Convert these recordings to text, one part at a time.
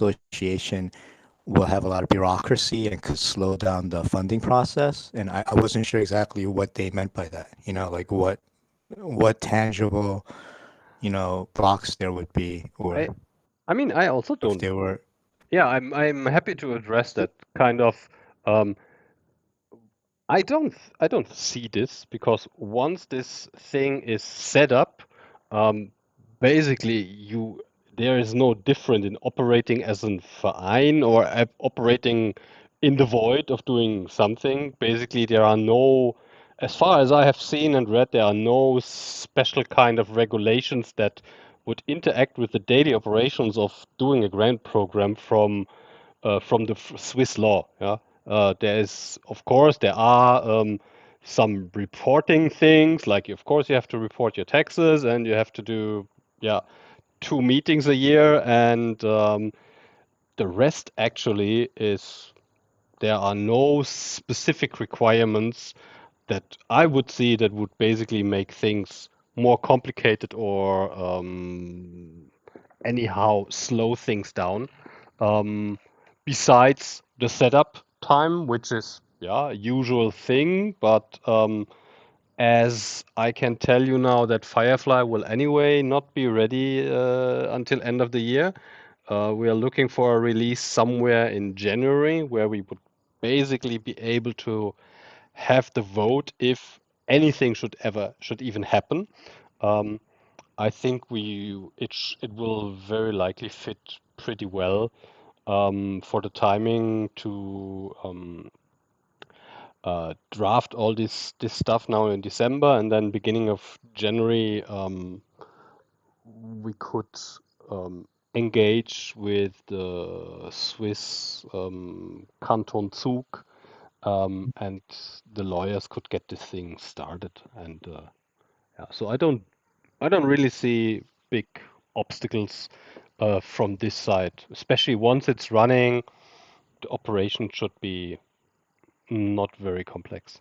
association will have a lot of bureaucracy and could slow down the funding process. And I wasn't sure exactly what they meant by that. Like what tangible, blocks there would be, or I mean, I also if don't. they were. Yeah, I'm happy to address that kind of. Um, I don't see this because once this thing is set up, um, basically there is no different in operating as a Verein or operating in the void of doing something. Basically, there are no, as far as I have seen and read, there are no special kind of regulations that would interact with the daily operations of doing a grant program from the Swiss law. Yeah, of course, there are some reporting things. Like, of course, you have to report your taxes, and you have to do, yeah, 2 meetings a year, and the rest actually is there are no specific requirements that I would see that would basically make things more complicated or anyhow slow things down. Um, Besides the setup time, which is yeah usual thing, but as I can tell you now that Firefly will anyway not be ready until end of the year. We are looking for a release somewhere in January where we would basically be able to have the vote if anything should even happen. Um, I think it will very likely fit pretty well for the timing to draft all this stuff now in December, and then beginning of January we could um, engage with the Swiss Canton Zug, and the lawyers could get this thing started. And yeah, so I don't really see big obstacles from this side, especially once it's running. The operation should be not very complex.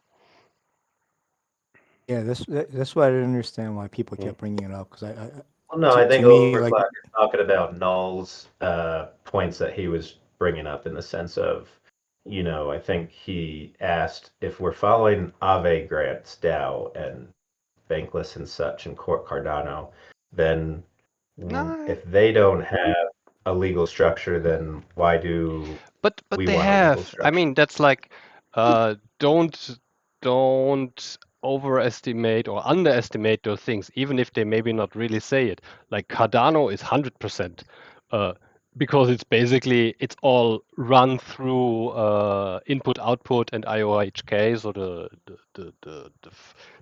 Yeah, that's why I didn't understand why people Mm. kept bringing it up, because Well, no, to I to think me, like, Overclock is talking about Null's points that he was bringing up in the sense of, I think he asked if we're following Ave Grant's DAO and Bankless and such and Court Cardano, then No, if they don't have a legal structure, then why do but we they want a legal have. I structure? mean, that's like don't overestimate or underestimate those things, even if they maybe not really say it. Like Cardano is 100%, because it's all run through input output and IOHK, so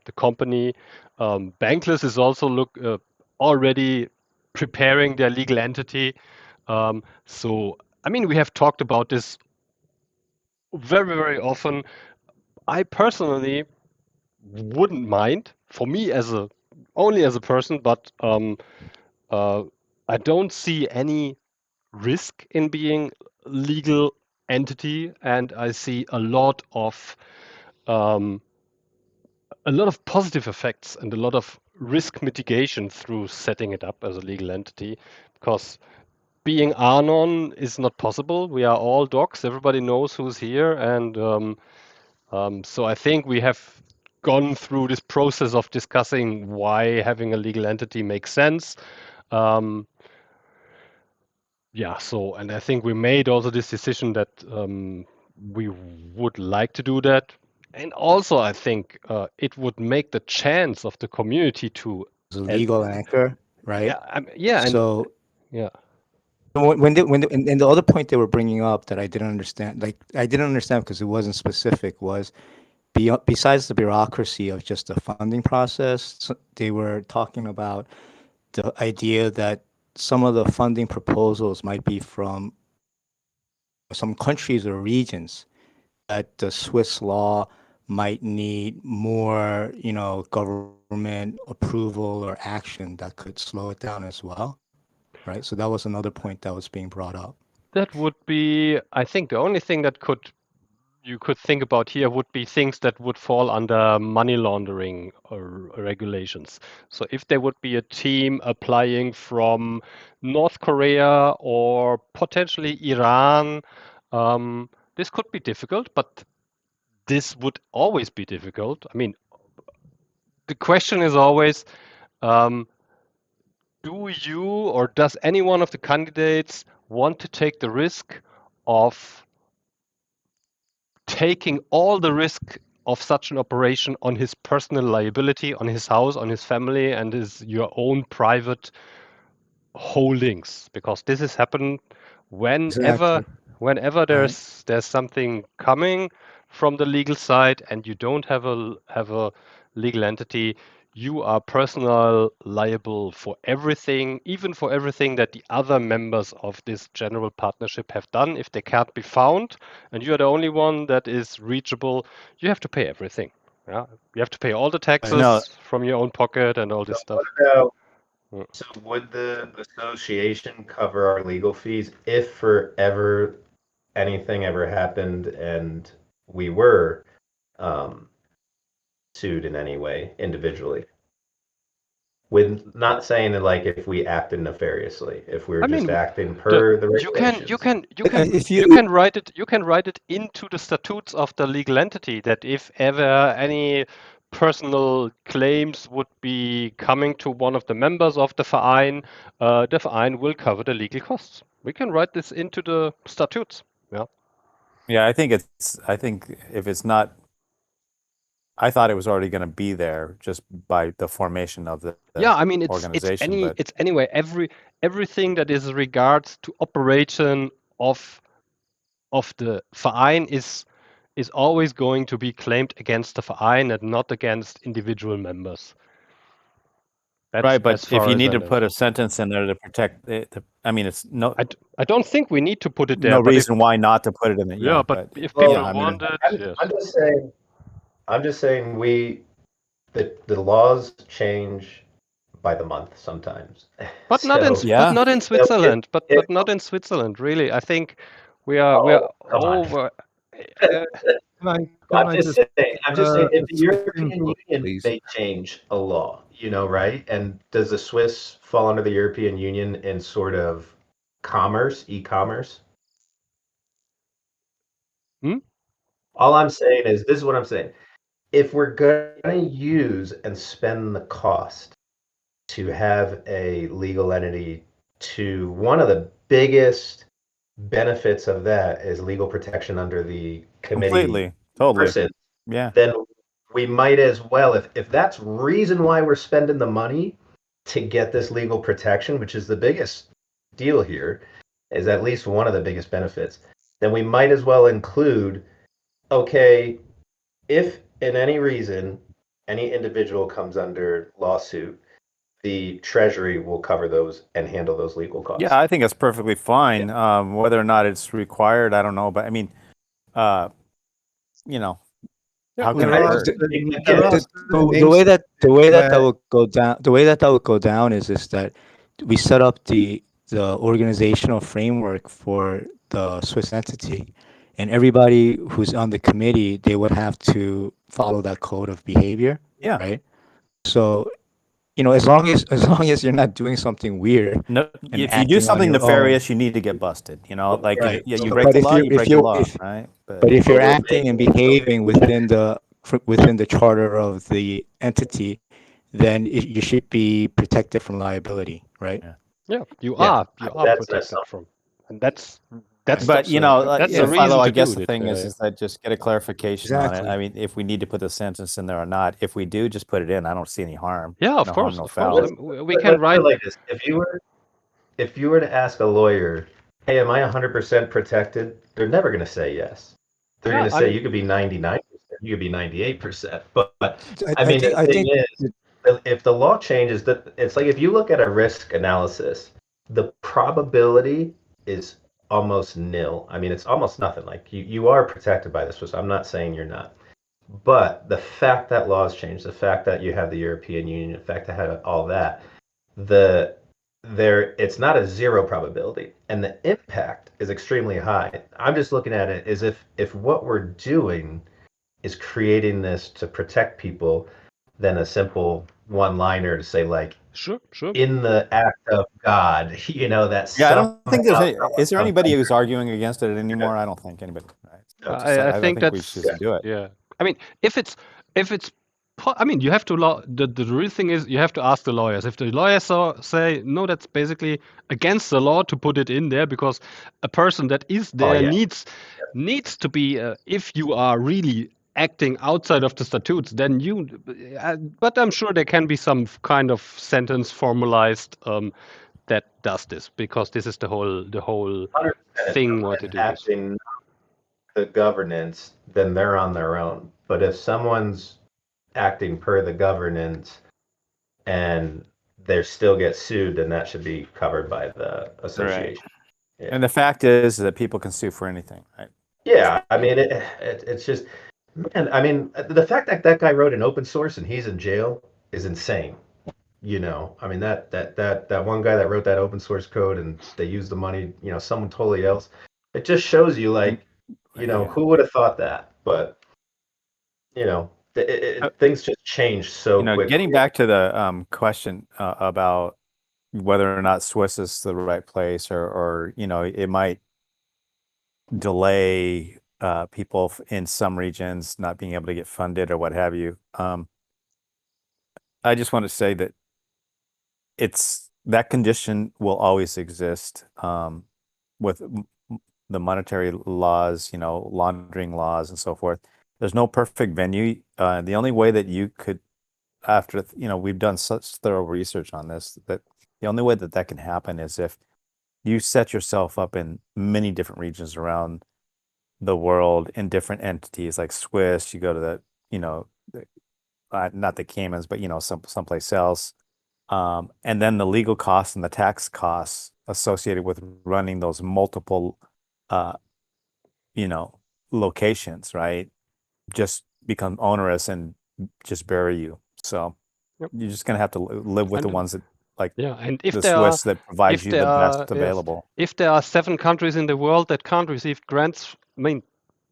the company. Bankless is also already preparing their legal entity. So I mean, we have talked about this very, very often. I personally wouldn't mind for me as a only as a person, but uh, I don't see any risk in being legal entity, and I see um, a lot of positive effects and a lot of risk mitigation through setting it up as a legal entity, because being Anon is not possible. We are all docs. Everybody knows who's here, and so I think we have gone through this process of discussing why having a legal entity makes sense. Um, yeah, so, and I think we made also this decision that we would like to do that. And also, I think it would make the chance of the community to, as a uh, legal anchor, right? yeah, yeah, and So yeah. and the other point they were bringing up that I didn't understand, like I didn't understand because it wasn't specific, was besides the bureaucracy of just the funding process, they were talking about the idea that some of the funding proposals might be from some countries or regions that the Swiss law might need more, government approval or action that could slow it down as well, right? So that was another point that was being brought up. That would be, I think, the only thing that could you could think about here would be things that would fall under money laundering or regulations. So if there would be a team applying from North Korea or potentially Iran, this could be difficult, but this would always be difficult. I mean, the question is always, do you or does any one of the candidates want to take the risk of taking all the risk of such an operation on his personal liability, on his house, on his family, and your own private holdings? Because this has happened whenever Exactly. whenever Right. there's something coming from the legal side and you don't have a legal entity, you are personal liable for everything, even for everything that the other members of this general partnership have done. If they can't be found and you are the only one that is reachable, you have to pay everything. Yeah, you have to pay all the Right. taxes from your own pocket and all So this what stuff. about, Mm. so would the association cover our legal fees if for ever anything ever happened and we were um, sued in any way individually? With not saying that like if we acted nefariously, if we were I just mean, acting per the regulations. If you you can write it into the statutes of the legal entity that if ever any personal claims would be coming to one of the members of the Verein will cover the legal costs. We can write this into the statutes. Yeah. Yeah, I think if it's not, I thought it was already going to be there just by the formation of the Yeah, I mean organization, but it's anyway everything that is regards to operation of the Verein is always going to be claimed against the Verein and not against individual members. That's right. But as if far you as need I to know. put a sentence in there to protect it, I mean, it's I don't think we need to put it there, no but if reason why not to put it in there. yeah, Yeah, but but if yeah, people Well, I mean, want it, I'm, yes. I'm just saying the laws change by the month sometimes. But So yeah, not in so Switzerland. if But not in Switzerland, really. I think we are oh, come on. over. Uh, Can I just I'm just saying if the Swiss European input, Union please? may change a law, right? And does the Swiss fall under the European Union in sort of commerce, e-commerce? hmm? All I'm saying is this is what I'm saying. If we're going to use and spend the cost to have a legal entity, to one of the biggest benefits of that is legal protection under the committee completely, totally. person, Yeah, then we might as well, if that's reason why we're spending the money to get this legal protection, which is the biggest deal here, is at least one of the biggest benefits, then we might as well include, okay, if in any reason any individual comes under lawsuit, the Treasury will cover those and handle those legal costs. yeah, I think it's perfectly fine. Whether or not it's required, I don't know, but I mean, uh, you know, Yeah, how can There it are I, hurt? again, there are the way that where would go down, is that we set up the organizational framework for the Swiss entity, and everybody who's on the committee, they would have to follow that code of behavior, Yeah, right? So, as long as you're not doing something weird no, and if you do acting on something your own, nefarious, you need to get busted. You know, like if right? yeah, you so break But the if law, you you if break the you law, if right? But but if but you're we're acting and making behaving within the charter of the entity, then you should be protected from liability, right? yeah. yeah, Yeah. you are that's an protected assumption. from, and that's Right. But you know, that's yeah, the Philo, reason I to guess do the it. thing is that just get a clarification on it. Exactly. I mean, if we need to put the sentence in there or not. If we do, just put it in. I don't see any harm. Yeah, No harm, no of course. foul. We can Let's put write. it like this: if you were to ask a lawyer, "Hey, am I 100% protected?" They're never going to say yes. They're Yeah, going to I say mean, you could be 99%, you could be 98%. But I I mean, think the I thing think is, if the law changes, that it's like if you look at a risk analysis, the probability is almost nil. I mean, it's almost nothing. Like you are protected by this. I'm not saying you're not. But the fact that laws change, the fact that you have the European Union, the fact that have all that, the it's not a zero probability, and the impact is extremely high. I'm just looking at it as if what we're doing is creating this to protect people, then a simple one-liner to say like, Sure. in the act of God, that Yeah, I don't think there's somehow any. Is there anybody who's arguing against it anymore? I don't think anybody. Right? So I I think think we that's should do it. yeah. I mean, if it's I mean, you have to the real thing is you have to ask the lawyers. If the lawyers say no, that's basically against the law to put it in there because a person that is Oh there yeah. needs to be. If you are really acting outside of the statutes, then you. But I'm sure there can be some kind of sentence formalized that does this because this is the whole 100%. If thing what to someone's do this. acting the governance, then they're on their own. But if someone's acting per the governance and they still get sued, then that should be covered by the association. Yeah. And the fact is that people can sue for anything, right? Yeah, I mean, it's just, man, I mean, the fact that that guy wrote an open source and he's in jail is insane. I mean, that one guy that wrote that open source code and they used the money, someone totally else. It just shows you, like, Yeah. who would have thought that? But, things just change so quickly. Getting back to the question about whether or not Swiss is the right place, or it might delay people in some regions not being able to get funded or what have you. I just want to say that that condition will always exist with the monetary laws, laundering laws and so forth. There's no perfect venue. The only way that you could, after we've done such thorough research on this, that the only way that can happen is if you set yourself up in many different regions around the world in different entities, like Swiss. You go to not the Caymans, but someplace else, and then the legal costs and the tax costs associated with running those multiple, locations, right, just become onerous and just bury you. So Yep. you're just gonna have to live with the ones that, like, and if the there Swiss are that provides you the best available. if there are 7 countries in the world that can't receive grants, I mean,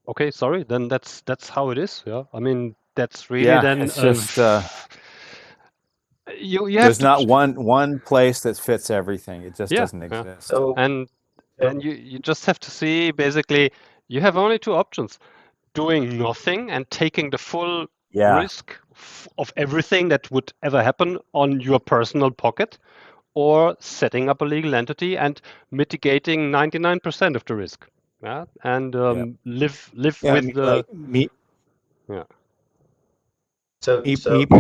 okay, sorry, then that's how it is. Yeah, I mean that's really then It's just you have there's to not one place that fits everything. It just doesn't yeah. exist. So, and you just have to see basically you have only 2 options: doing nothing and taking the full risk of everything that would ever happen on your personal pocket, or setting up a legal entity and mitigating 99% of the risk. Yeah, and live Yeah, with the yeah.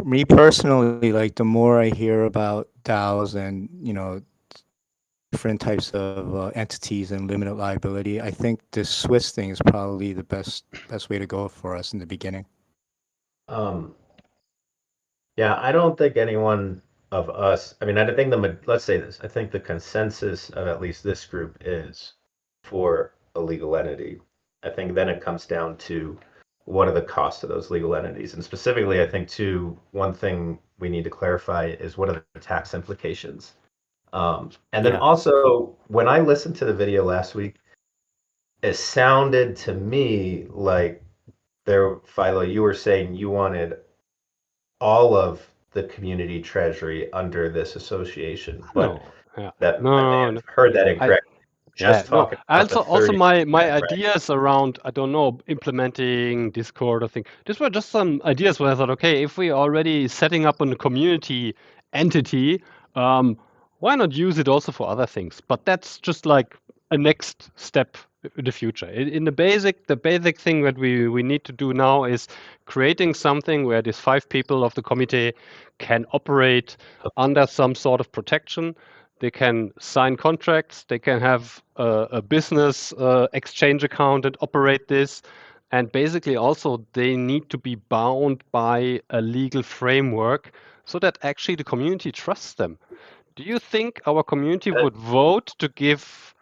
me personally, like the more I hear about DAOs and different types of entities and limited liability, I think this Swiss thing is probably the best way to go for us in the beginning. Yeah, I don't think anyone of us, I mean, I think let's say this, I think the consensus of at least this group is for a legal entity. I think then it comes down to what are the costs of those legal entities? And specifically, I think too, one thing we need to clarify is what are the tax implications? And then also, when I listened to the video last week, it sounded to me like Philo, you were saying you wanted all of the community treasury under this association, but I may have heard that incorrect. Talking about the Also 30%, my right? ideas around, I don't know, implementing Discord or thing. These were just some ideas where I thought, okay, if we already setting up a community entity, why not use it also for other things? But that's just like a next step in the future. In the basic thing that we need to do now is creating something where these 5 people of the committee can operate under some sort of protection. They can sign contracts. They can have a business exchange account and operate this. And basically, also, they need to be bound by a legal framework so that actually the community trusts them. Do you think our community would vote to give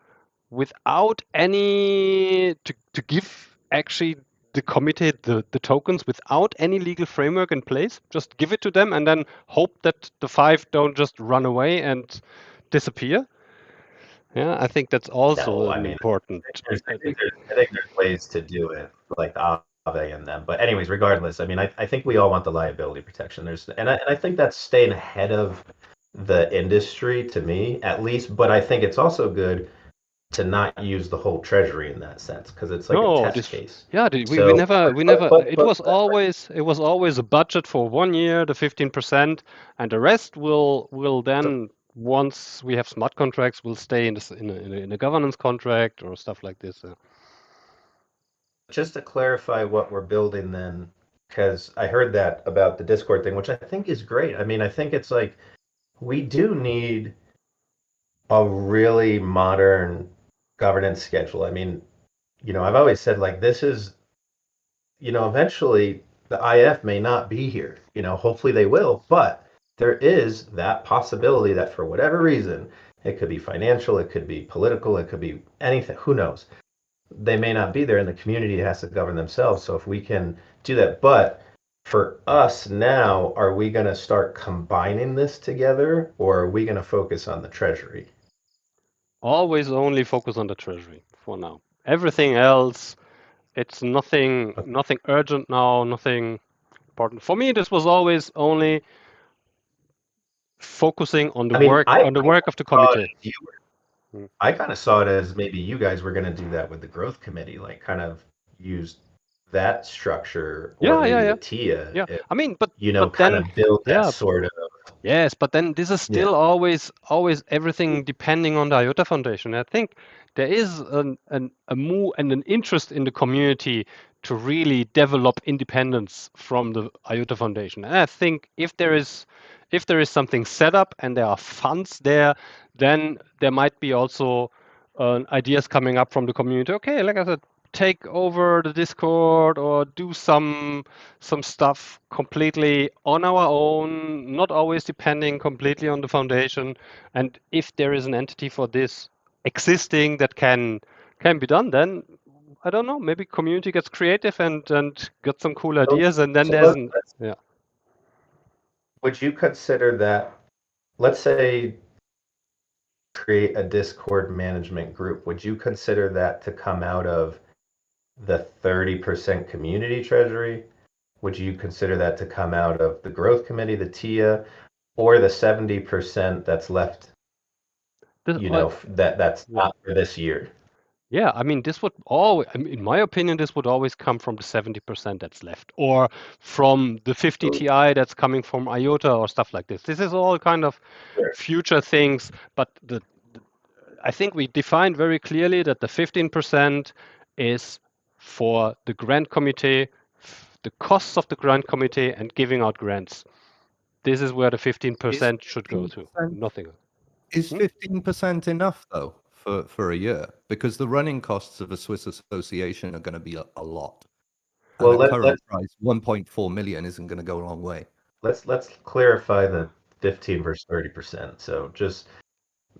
without any to give actually the committee the tokens without any legal framework in place? Just give it to them and then hope that the 5 don't just run away and disappear. Yeah, I think that's also No, I an mean, important. I think there's ways to do it, like the Aave and them. But anyways, regardless, I mean, I think we all want the liability protection. And I think that's staying ahead of the industry to me, at least. But I think it's also good to not use the whole treasury in that sense because it's like a No, test case. we So, never. It was always a budget for 1 year, the 15%, and the rest will then once we have smart contracts, will stay in this in a governance contract or stuff like this. just to clarify what we're building then, because I heard that about the Discord thing, which I think is great. I mean, I think it's like we do need a really modern governance schedule. I mean, I've always said like this is, eventually the IF may not be here. Hopefully they will, but there is that possibility that for whatever reason, it could be financial, it could be political, it could be anything, who knows? They may not be there and the community has to govern themselves. So if we can do that, but for us now, are we going to start combining this together or are we going to focus on the treasury? Always only focus on the treasury for now. Everything else, it's nothing urgent now, nothing important. For me, this was always only focusing on the I mean, work of the saw it committee. as I kind of saw it as maybe you guys were going to do that with the growth committee, like kind of use that structure or maybe the TIA, Yeah. I mean, but kind then of build that sort of. yes, but then this is still always everything depending on the IOTA Foundation. I think there is a move and an interest in the community to really develop independence from the IOTA Foundation. And I think if there is something set up and there are funds there, then there might be also ideas coming up from the community. Okay, like I said, take over the Discord or do some stuff completely on our own, not always depending completely on the foundation. And if there is an entity for this existing that can be done, then I don't know, maybe community gets creative and got some cool ideas, and then there's an Would you consider that, let's say, create a Discord management group? Would you consider that to come out of the 30% community treasury? Would you consider that to come out of the growth committee, the TIA, or the 70% that's left, that's not for this year? Yeah, I mean, this would always, in my opinion, this would always come from the 70% that's left, or from the 50 Ti that's coming from IOTA or stuff like this. This is all kind of future things, but I think we defined very clearly that the 15% is for the grant committee, the costs of the grant committee, and giving out grants. This is where the 15% should go to. Nothing else. Is 15% enough though for a year? Because the running costs of a Swiss association are going to be a lot. And Well, at current price, 1.4 million isn't going to go a long way. Let's clarify the 15 versus 30%. So just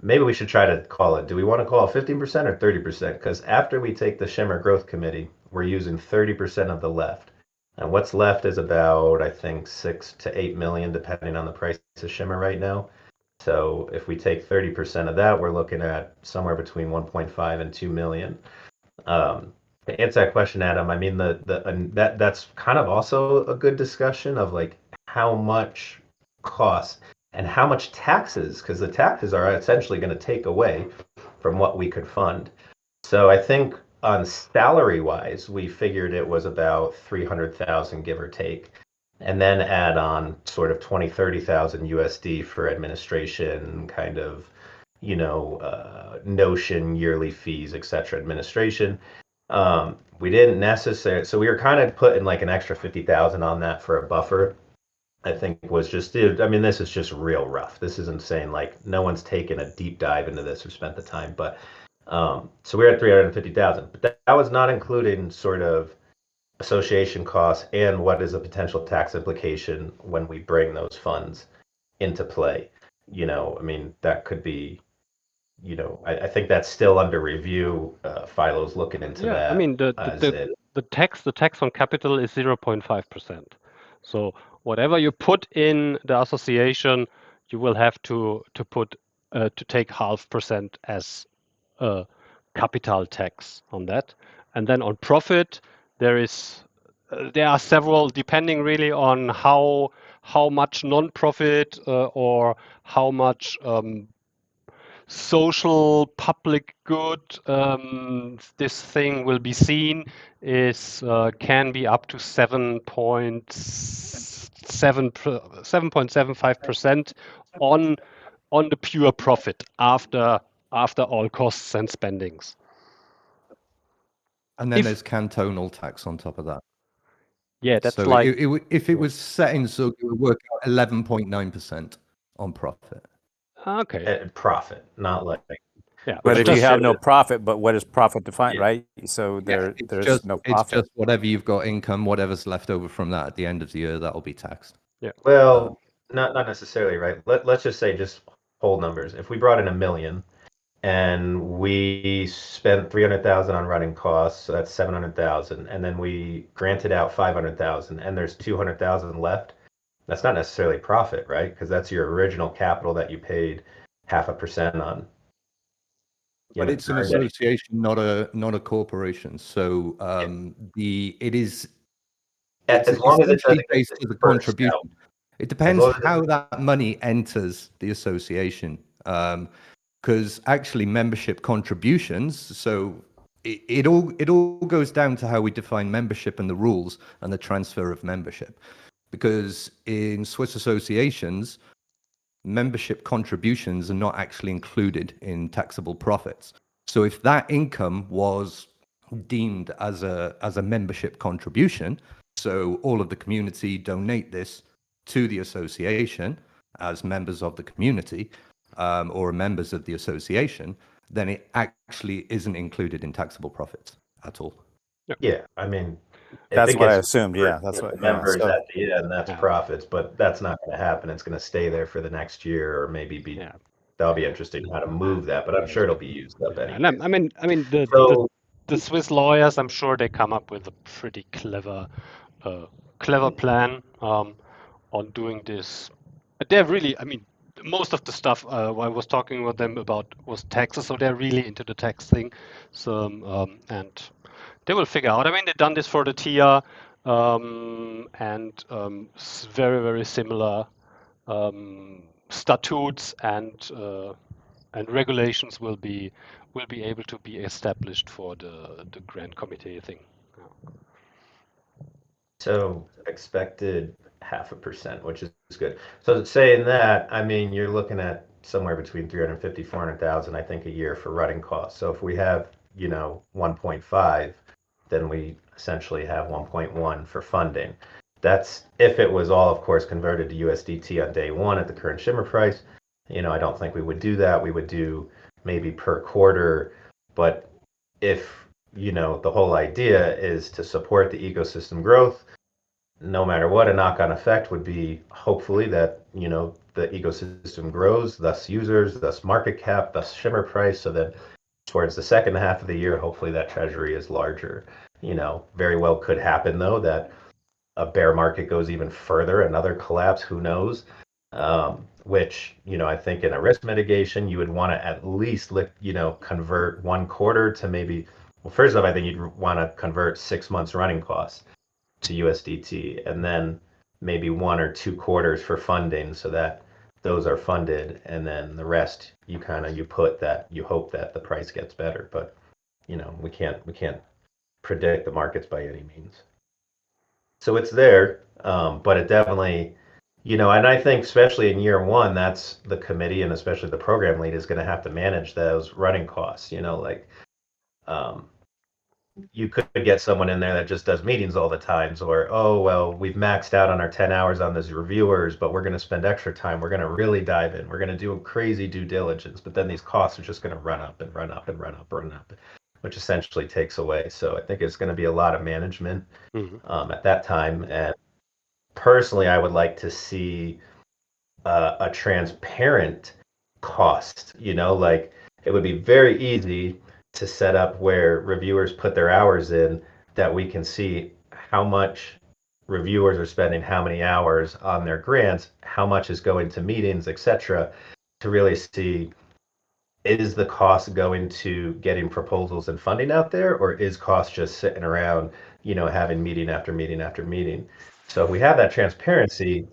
maybe we should try to call it. Do we want to call it 15% or 30%? Because after we take the Shimmer Growth Committee, we're using 30% of the left. And what's left is about, I think, 6 to 8 million, depending on the price of Shimmer right now. So if we take 30% of that, we're looking at somewhere between 1.5 and 2 million. To answer that question, Adam, I mean that's kind of also a good discussion of like how much cost and how much taxes, because the taxes are essentially going to take away from what we could fund. So I think on salary wise, we figured it was about 300,000 give or take, and then add on sort of 20-30,000 USD for administration, kind of, Notion yearly fees, etc. Administration. We didn't necessarily, so we were kind of putting like an extra 50,000 on that for a buffer. I think was just, I mean, this is just real rough. This isn't saying like no one's taken a deep dive into this or spent the time, but so we're at 350,000, but that was not including sort of association costs and what is a potential tax implication when we bring those funds into play. I mean, that could be, I think that's still under review. Philo's looking into that. I mean, the tax on capital is 0.5%. So whatever you put in the association, you will have to put to take 0.5% as capital tax on that. And then on profit, there are several, depending really on how much non-profit or how much social public good this thing will be seen, is can be up to 7.75% on the pure profit after all costs and spendings. And then If- there's cantonal tax on top of that. Yeah, that's So like if it was set in, so it would work out 11.9% on profit. okay. Profit, not like Yeah, But which if you does have no profit, but what is profit defined, Yeah. right? So there's no It's profit. just whatever you've got income, whatever's left over from that at the end of the year, that'll be taxed. Well, not necessarily, right? Let's just say just whole numbers. If we brought in $1 million and we spent 300,000 on running costs, so that's 700,000, and then we granted out 500,000, and there's 200,000 left. That's not necessarily profit, right? Because that's your original capital that you paid 0.5% on. But it's an association, not a corporation. So it's as long as it essentially doesn't get based as a dispersed contribution. out. It depends long as how that money enters the association. Because actually membership contributions, so it all goes down to how we define membership and the rules and the transfer of membership. Because in Swiss associations, membership contributions are not actually included in taxable profits. So if that income was deemed as a membership contribution, so all of the community donate this to the association as members of the community or members of the association, then it actually isn't included in taxable profits at all. Yeah, I mean, if That's it what I gets assumed. Yeah, dispersed that's with what. the Yeah. members So at the end, that's Yeah. profits, but that's not going to happen. It's going to stay there for the next year, or maybe be. Yeah. That'll be interesting how to move that, but I'm sure it'll be used up Yeah, anyway. and I mean So the Swiss lawyers, I'm sure they come up with a pretty clever plan on doing this. They're really, I mean, most of the stuff I was talking with them about was taxes, so they're really into the tax thing. So and they will figure out. I mean, they've done this for the TIA, and very, very similar statutes and regulations will be able to be established for the Grand Committee thing. So expected 0.5%, which is good. So saying that, I mean, you're looking at somewhere between 350, 400,000, I think, a year for running costs. So if we have, 1.5, then we essentially have 1.1 for funding. That's if it was all, of course, converted to USDT on day one at the current Shimmer price. I don't think we would do that. We would do maybe per quarter, but if the whole idea is to support the ecosystem growth, no matter what, a knock-on effect would be hopefully that the ecosystem grows, thus users, thus market cap, thus Shimmer price. So then towards the second half of the year, hopefully that treasury is larger. Very well could happen though that a bear market goes even further, another collapse, who knows. Which I think in a risk mitigation you would want to at least convert 1 quarter to maybe, well, first off, I think you'd want to convert 6 months running costs to USDT, and then maybe 1 or 2 quarters for funding, so that those are funded, and then the rest you put that you hope that the price gets better. But we can't predict the markets by any means. So it's there, but it definitely, and I think especially in year one, that's the committee and especially the program lead is going to have to manage those running costs. You could get someone in there that just does meetings all the times, or, oh, well, we've maxed out on our 10 hours on those reviewers, but we're going to spend extra time. We're going to really dive in. We're going to do a crazy due diligence, but then these costs are just going to run up and run up and run up and run up, which essentially takes away. So I think it's going to be a lot of management at that time. And personally, I would like to see a transparent cost, like it would be very easy to set up where reviewers put their hours in, that we can see how much reviewers are spending, how many hours on their grants, how much is going to meetings, etc., to really see is the cost going to getting proposals and funding out there, or is cost just sitting around, having meeting after meeting after meeting? So if we have that transparency,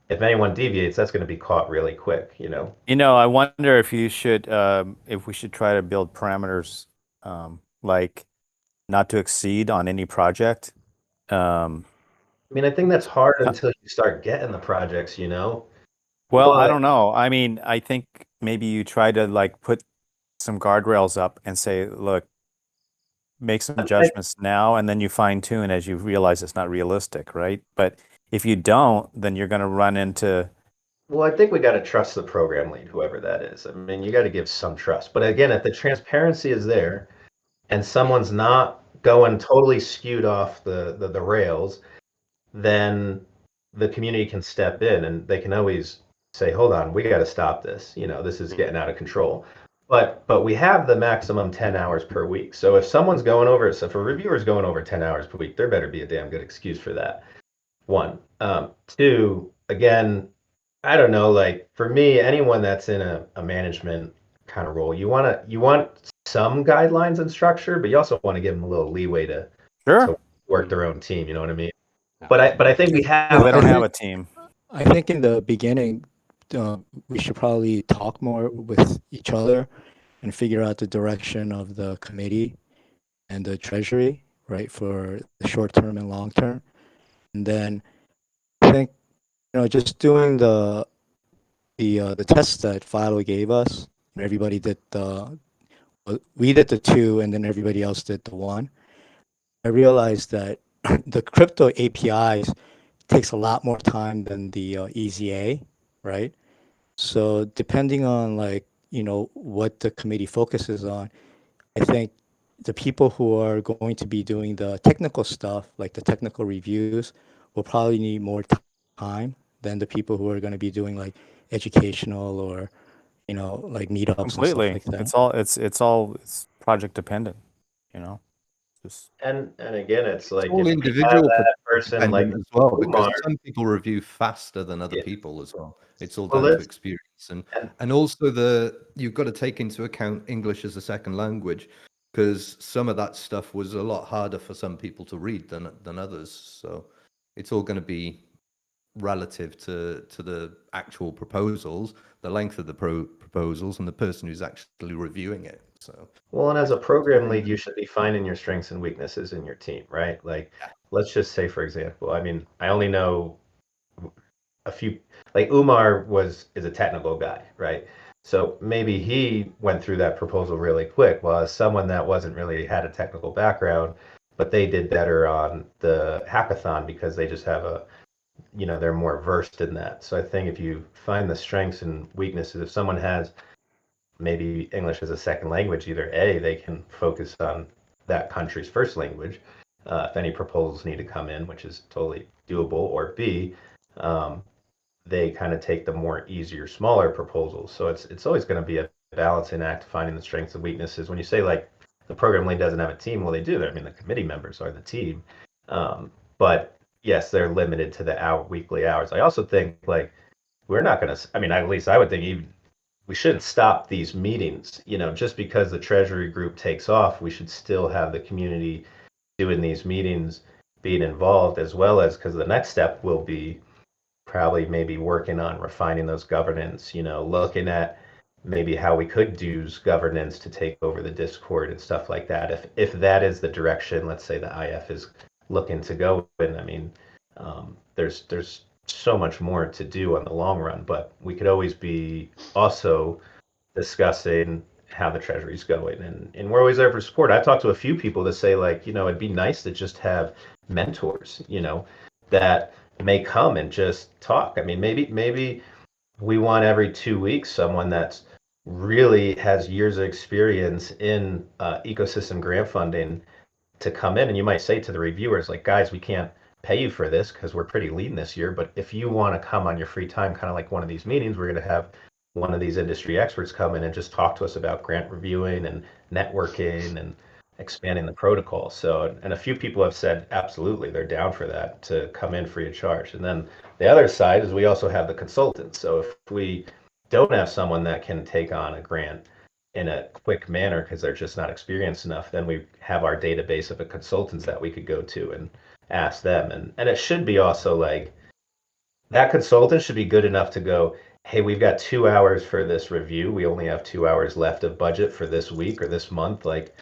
if anyone deviates, that's going to be caught really quick, I wonder if if we should try to build parameters, like not to exceed on any project. I mean, I think that's hard until you start getting the projects, Well, I but don't know. I mean, I think maybe you try to like put some guardrails up and say, look, make some judgments now, and then you fine tune as you realize it's not realistic, right? But if you don't, then you're going to run into. Well, I think we got to trust the program lead, whoever that is. I mean, you got to give some trust. But again, if the transparency is there and someone's not going totally skewed off the rails, then the community can step in and they can always say, hold on, we got to stop this. This is getting out of control. But we have the maximum 10 hours per week. So if someone's going over, so if a reviewer's going over 10 hours per week, there better be a damn good excuse for that. One. Two, again, I don't know, like for me, anyone that's in a management kind of role, you want some guidelines and structure, but you also want to give them a little leeway to work their own team. You know what I mean? But I think we have. Well, they don't I have think- a team. I think in the beginning, we should probably talk more with each other and figure out the direction of the committee and the treasury, right, for the short term and long term. And then I think, just doing the tests that Philo gave us, everybody did we did the two, and then everybody else did the one. I realized that the crypto APIs takes a lot more time than the EZA, right? So depending on what the committee focuses on, I think the people who are going to be doing the technical stuff, like the technical reviews, will probably need more time than the people who are going to be doing like educational or like meetups and stuff Completely. like that. It's project dependent, Just And again, it's like all if we have individual that person like dependent as well, because Umar, some people review faster than other yeah. people as well. It's all Well, down to let's experience, and and also you've got to take into account English as a second language, because some of that stuff was a lot harder for some people to read than others. So it's all going to be relative to the actual proposals, the length of the proposals, and the person who's actually reviewing it. So well, and as a program lead, you should be finding your strengths and weaknesses in your team, right? Like, let's just say, for example, I mean, I only know a few, like Umar is a technical guy, right? So maybe he went through that proposal really quick, while as someone that wasn't really had a technical background, but they did better on the hackathon because they just have they're more versed in that. So I think if you find the strengths and weaknesses, if someone has maybe English as a second language, either A, they can focus on that country's first language, if any proposals need to come in, which is totally doable, or B, um, they kind of take the more easier, smaller proposals. So it's always going to be a balancing act, finding the strengths and weaknesses. When you say like the program lead doesn't have a team, well, they do. I mean, the committee members are the team, but yes, they're limited to the weekly hours. I also think like we're not going to. I mean, at least I would think even we shouldn't stop these meetings. Just because the treasury group takes off, we should still have the community doing these meetings, being involved, as well as because the next step will be probably maybe working on refining those governance, looking at maybe how we could use governance to take over the Discord and stuff like that. If that is the direction, let's say the IF is looking to go in, I mean, there's so much more to do on the long run, but we could always be also discussing how the treasury's going, and we're always there for support. I've talked to a few people that say like, it'd be nice to just have mentors, that may come and just talk. I mean, maybe we want every 2 weeks someone that's really has years of experience in ecosystem grant funding to come in, and you might say to the reviewers like, guys, we can't pay you for this because we're pretty lean this year, but if you want to come on your free time, kind of like one of these meetings, we're going to have one of these industry experts come in and just talk to us about grant reviewing and networking and expanding the protocol. So, and a few people have said absolutely they're down for that, to come in free of charge. And then the other side is we also have the consultants. So if we don't have someone that can take on a grant in a quick manner because they're just not experienced enough, then we have our database of consultants that we could go to and ask them. And it should be also like that consultant should be good enough to go, hey, we've got 2 hours for this review. We only have 2 hours left of budget for this week or this month. Like,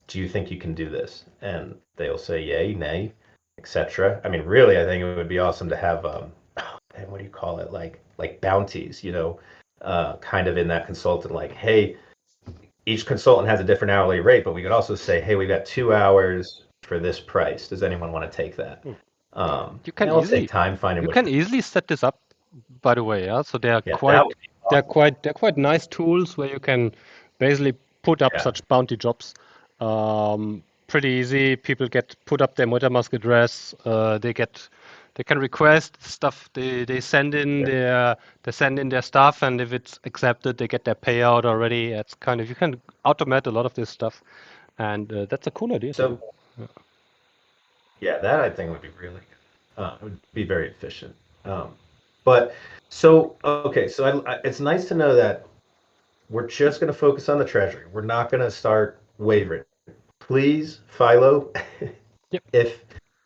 do you think you can do this? And they'll say yay, nay, etc. I mean, really, I think it would be awesome to have what do you call it? Like bounties, kind of in that consultant, like, hey, each consultant has a different hourly rate, but we could also say, hey, we've got 2 hours for this price. Does anyone want to take that? You can It'll easily take time finding you which. can easily set this up, by the way. Yeah, so they are Yeah, quite that would be awesome. they're quite nice tools where you can basically put up Yeah. such bounty jobs. Pretty easy. People get put up their MetaMask address. They can request stuff. They send in their stuff, and if it's accepted, they get their payout already. It's kind of, you can automate a lot of this stuff, and that's a cool idea to do. So yeah, that I think would be really good. It would be very efficient. But so okay, so it's nice to know that we're just going to focus on the treasury. We're not going to start wavering. Please, Philo, Yep. if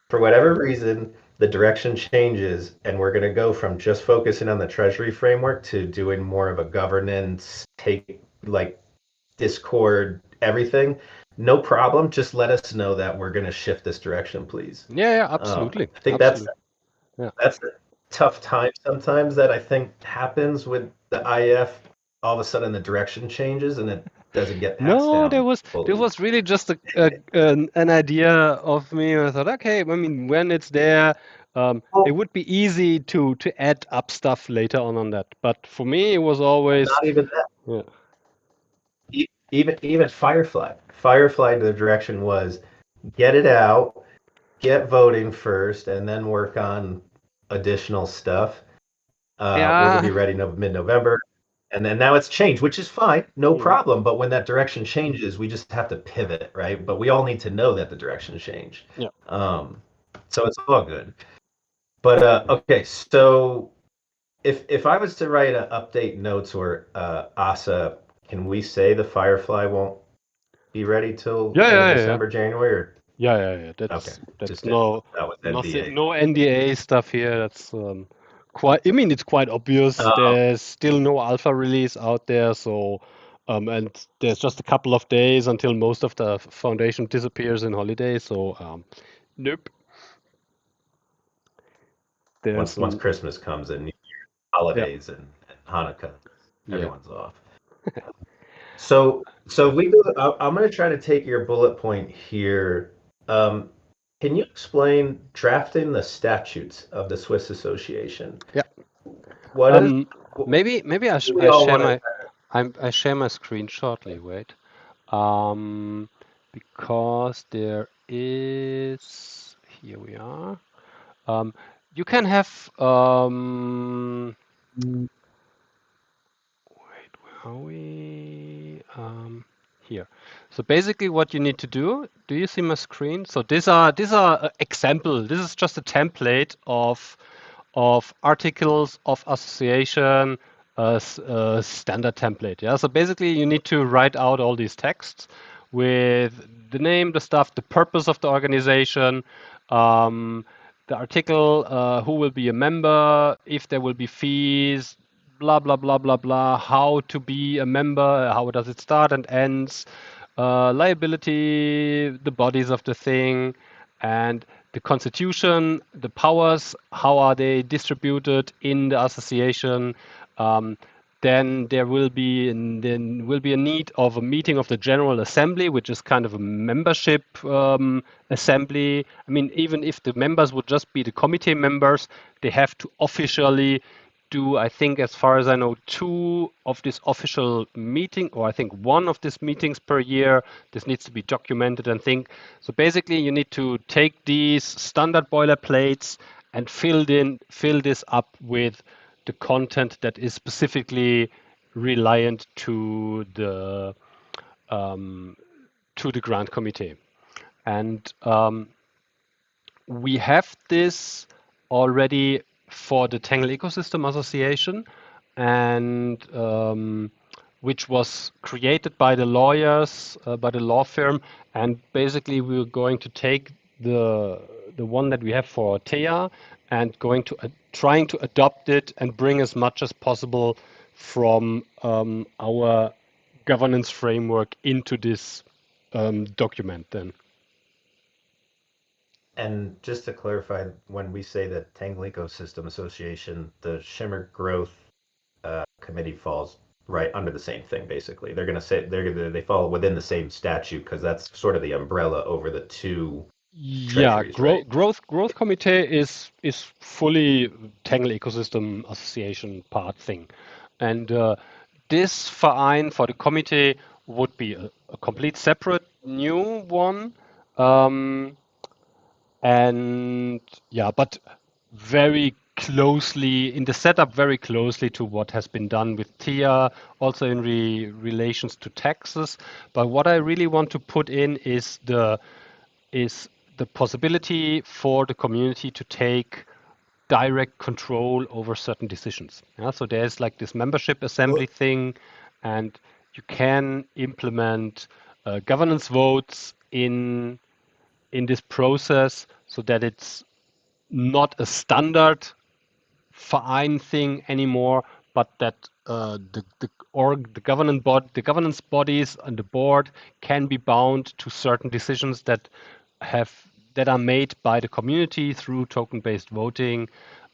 for whatever reason the direction changes and we're going to go from just focusing on the treasury framework to doing more of a governance, take like Discord, everything, no problem. Just let us know that we're going to shift this direction, please. Yeah, absolutely. I think Absolutely. that's a tough time sometimes that I think happens with the IF. All of a sudden, the direction changes and it doesn't get passed No, down there fully. was really just an idea of me. I thought, okay, I mean, when it's there, it would be easy to add up stuff later on that. But for me, it was always, Not even that. yeah, Even Firefly. Firefly, the direction was get it out, get voting first, and then work on additional stuff. We're gonna be yeah, ready mid-November. And then now it's changed, which is fine, no Mhm. problem. But when that direction changes, we just have to pivot, right? But we all need to know that the direction changed. Yeah. So it's all good. But okay, so if I was to write an update notes or ASA, can we say the Firefly won't be ready till Yeah, end of yeah, yeah, December, January? Or yeah. okay, That's just that was nothing, NDA. no NDA stuff here. That's quite. I mean, it's quite obvious. There's still no alpha release out there, so and there's just a couple of days until most of the foundation disappears in holiday. So nope. There's Once Christmas comes and New Year, holidays and Hanukkah, yeah. everyone's off. So we go. I'm going to try to take your bullet point here. Can you explain drafting the statutes of the Swiss Association? Yeah. What is? Maybe What do we I all share want to? I share my screen shortly. Wait. Because there is, here we are. You can have wait, where are we? Here. So basically, what you need to do you see my screen? So these are example. This is just a template of articles of association, standard template. Yeah. So basically, you need to write out all these texts with the name, the stuff, the purpose of the organization, the article, who will be a member, if there will be fees, blah blah blah blah blah, how to be a member, how does it start and ends, liability, the bodies of the thing, and the constitution, the powers, how are they distributed in the association. Then there will be a need of a meeting of the General Assembly, which is kind of a membership assembly. I mean, even if the members would just be the committee members, they have to officially do, I think, as far as I know, 2 of this official meeting, or I think 1 of these meetings per year. This needs to be documented and think. So basically, you need to take these standard boilerplates and fill this up with the content that is specifically reliant to the grant committee. And we have this already for the Tangle Ecosystem Association, and which was created by the lawyers, by the law firm, and basically we're going to take the one that we have for TEA and going to trying to adopt it and bring as much as possible from our governance framework into this document then. And just to clarify, when we say the Tangle Ecosystem Association, the Shimmer Growth Committee falls right under the same thing. Basically, they're going to say they fall within the same statute because that's sort of the umbrella over the two Yeah, treasuries, right? growth committee is fully Tangle Ecosystem Association part thing, and this Verein for the committee would be a complete separate new one, and yeah, but very closely in the setup, very closely to what has been done with TIA, also in relations to taxes. But what I really want to put in is the possibility for the community to take direct control over certain decisions. Yeah, so there's like this membership assembly thing, and you can implement governance votes in this process so that it's not a standard Verein thing anymore, but that the governance bodies and the board can be bound to certain decisions that are made by the community through token-based voting,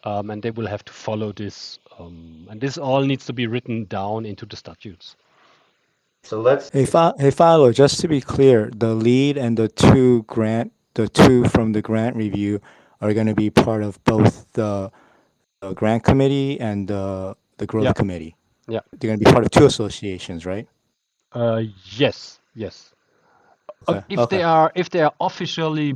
and they will have to follow this. And this all needs to be written down into the statutes. So let's Hey, Philo, just to be clear, the lead and the two from the grant review are going to be part of both the grant committee and the growth Yeah, committee. yeah. They're going to be part of two associations, right? Yes, yes. Okay. If Okay. they are officially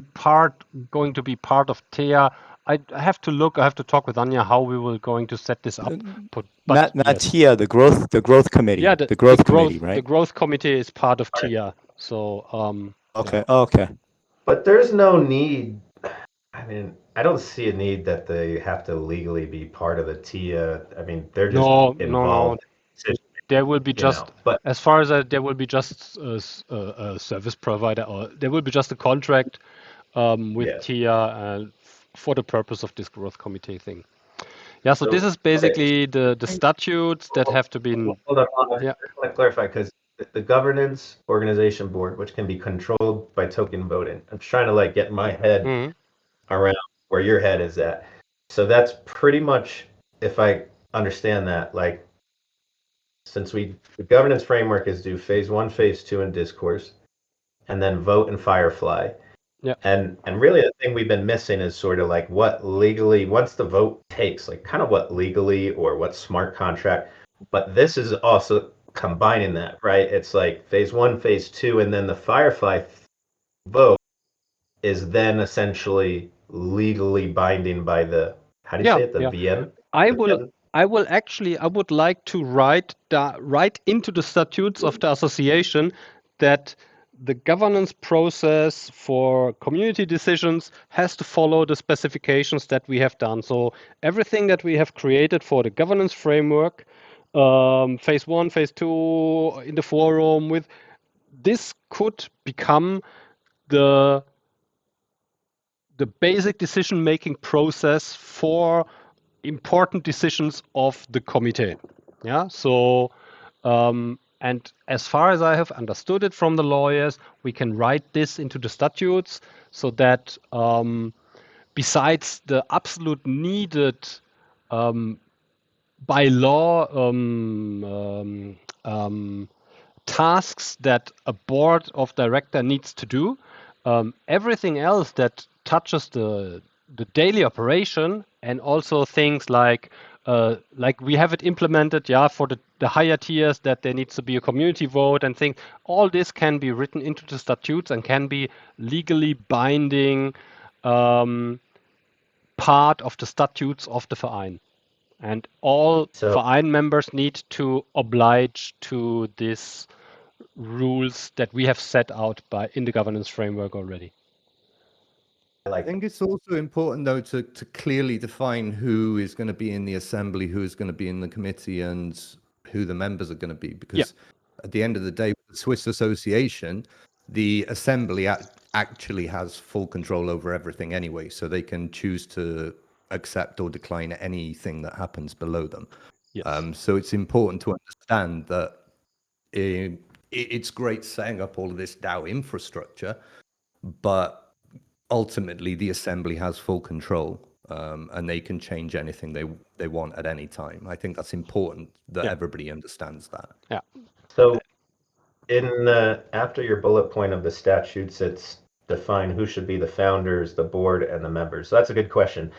going to be part of TEA, I have to look. I have to talk with Anya how we will going to set this up. But Not yes, TIA, the growth yeah. committee, the growth committee, right? The growth committee is part of TEA. So yeah. Okay. Okay. But there's no need. I mean, I don't see a need that they have to legally be part of the TIA. I mean, they're just No. involved in decision, There will be just, But as far as there will be just a service provider, or there will be just a contract with yeah. TIA for the purpose of this growth committee thing. Yeah, so this So, is okay. basically the statutes that have to be. Hold on. Yeah. I just want to clarify because the governance organization board, which can be controlled by token voting, I'm trying to like get my head Mhm. around where your head is at. So that's pretty much, if I understand that, like since the governance framework is do phase 1, phase 2 in discourse, and then vote in Firefly. Yeah. And really the thing we've been missing is sort of like what legally, once the vote takes, like kind of what legally or what smart contract, but this is also combining that, right? It's like phase 1, phase 2, and then the Firefly vote is then essentially legally binding by the, how do you say it? The Yeah. VM? I The will. VM? I would like to write into the statutes of the association that the governance process for community decisions has to follow the specifications that we have done. So everything that we have created for the governance framework, phase 1, phase 2 in the forum, with this could become the basic decision-making process for important decisions of the committee. Yeah. So, and as far as I have understood it from the lawyers, we can write this into the statutes so that besides the absolute needed by law tasks that a board of director needs to do, everything else that touches the daily operation, and also things like we have it implemented, yeah, for the higher tiers, that there needs to be a community vote and things. All this can be written into the statutes and can be legally binding part of the statutes of the Verein. And all So Verein members need to oblige to these rules that we have set out in the governance framework already. I think it's also important, though, to clearly define who is going to be in the assembly, who is going to be in the committee, and who the members are going to be, because at the end of the day, with the Swiss Association, the assembly actually has full control over everything anyway, so they can choose to accept or decline anything that happens below them. Yes. So it's important to understand that it's great setting up all of this DAO infrastructure, but ultimately the assembly has full control, and they can change anything they want at any time. I think that's important that everybody understands that. Yeah. So in after your bullet point of the statutes, it's define who should be the founders, the board, and the members. So that's a good question.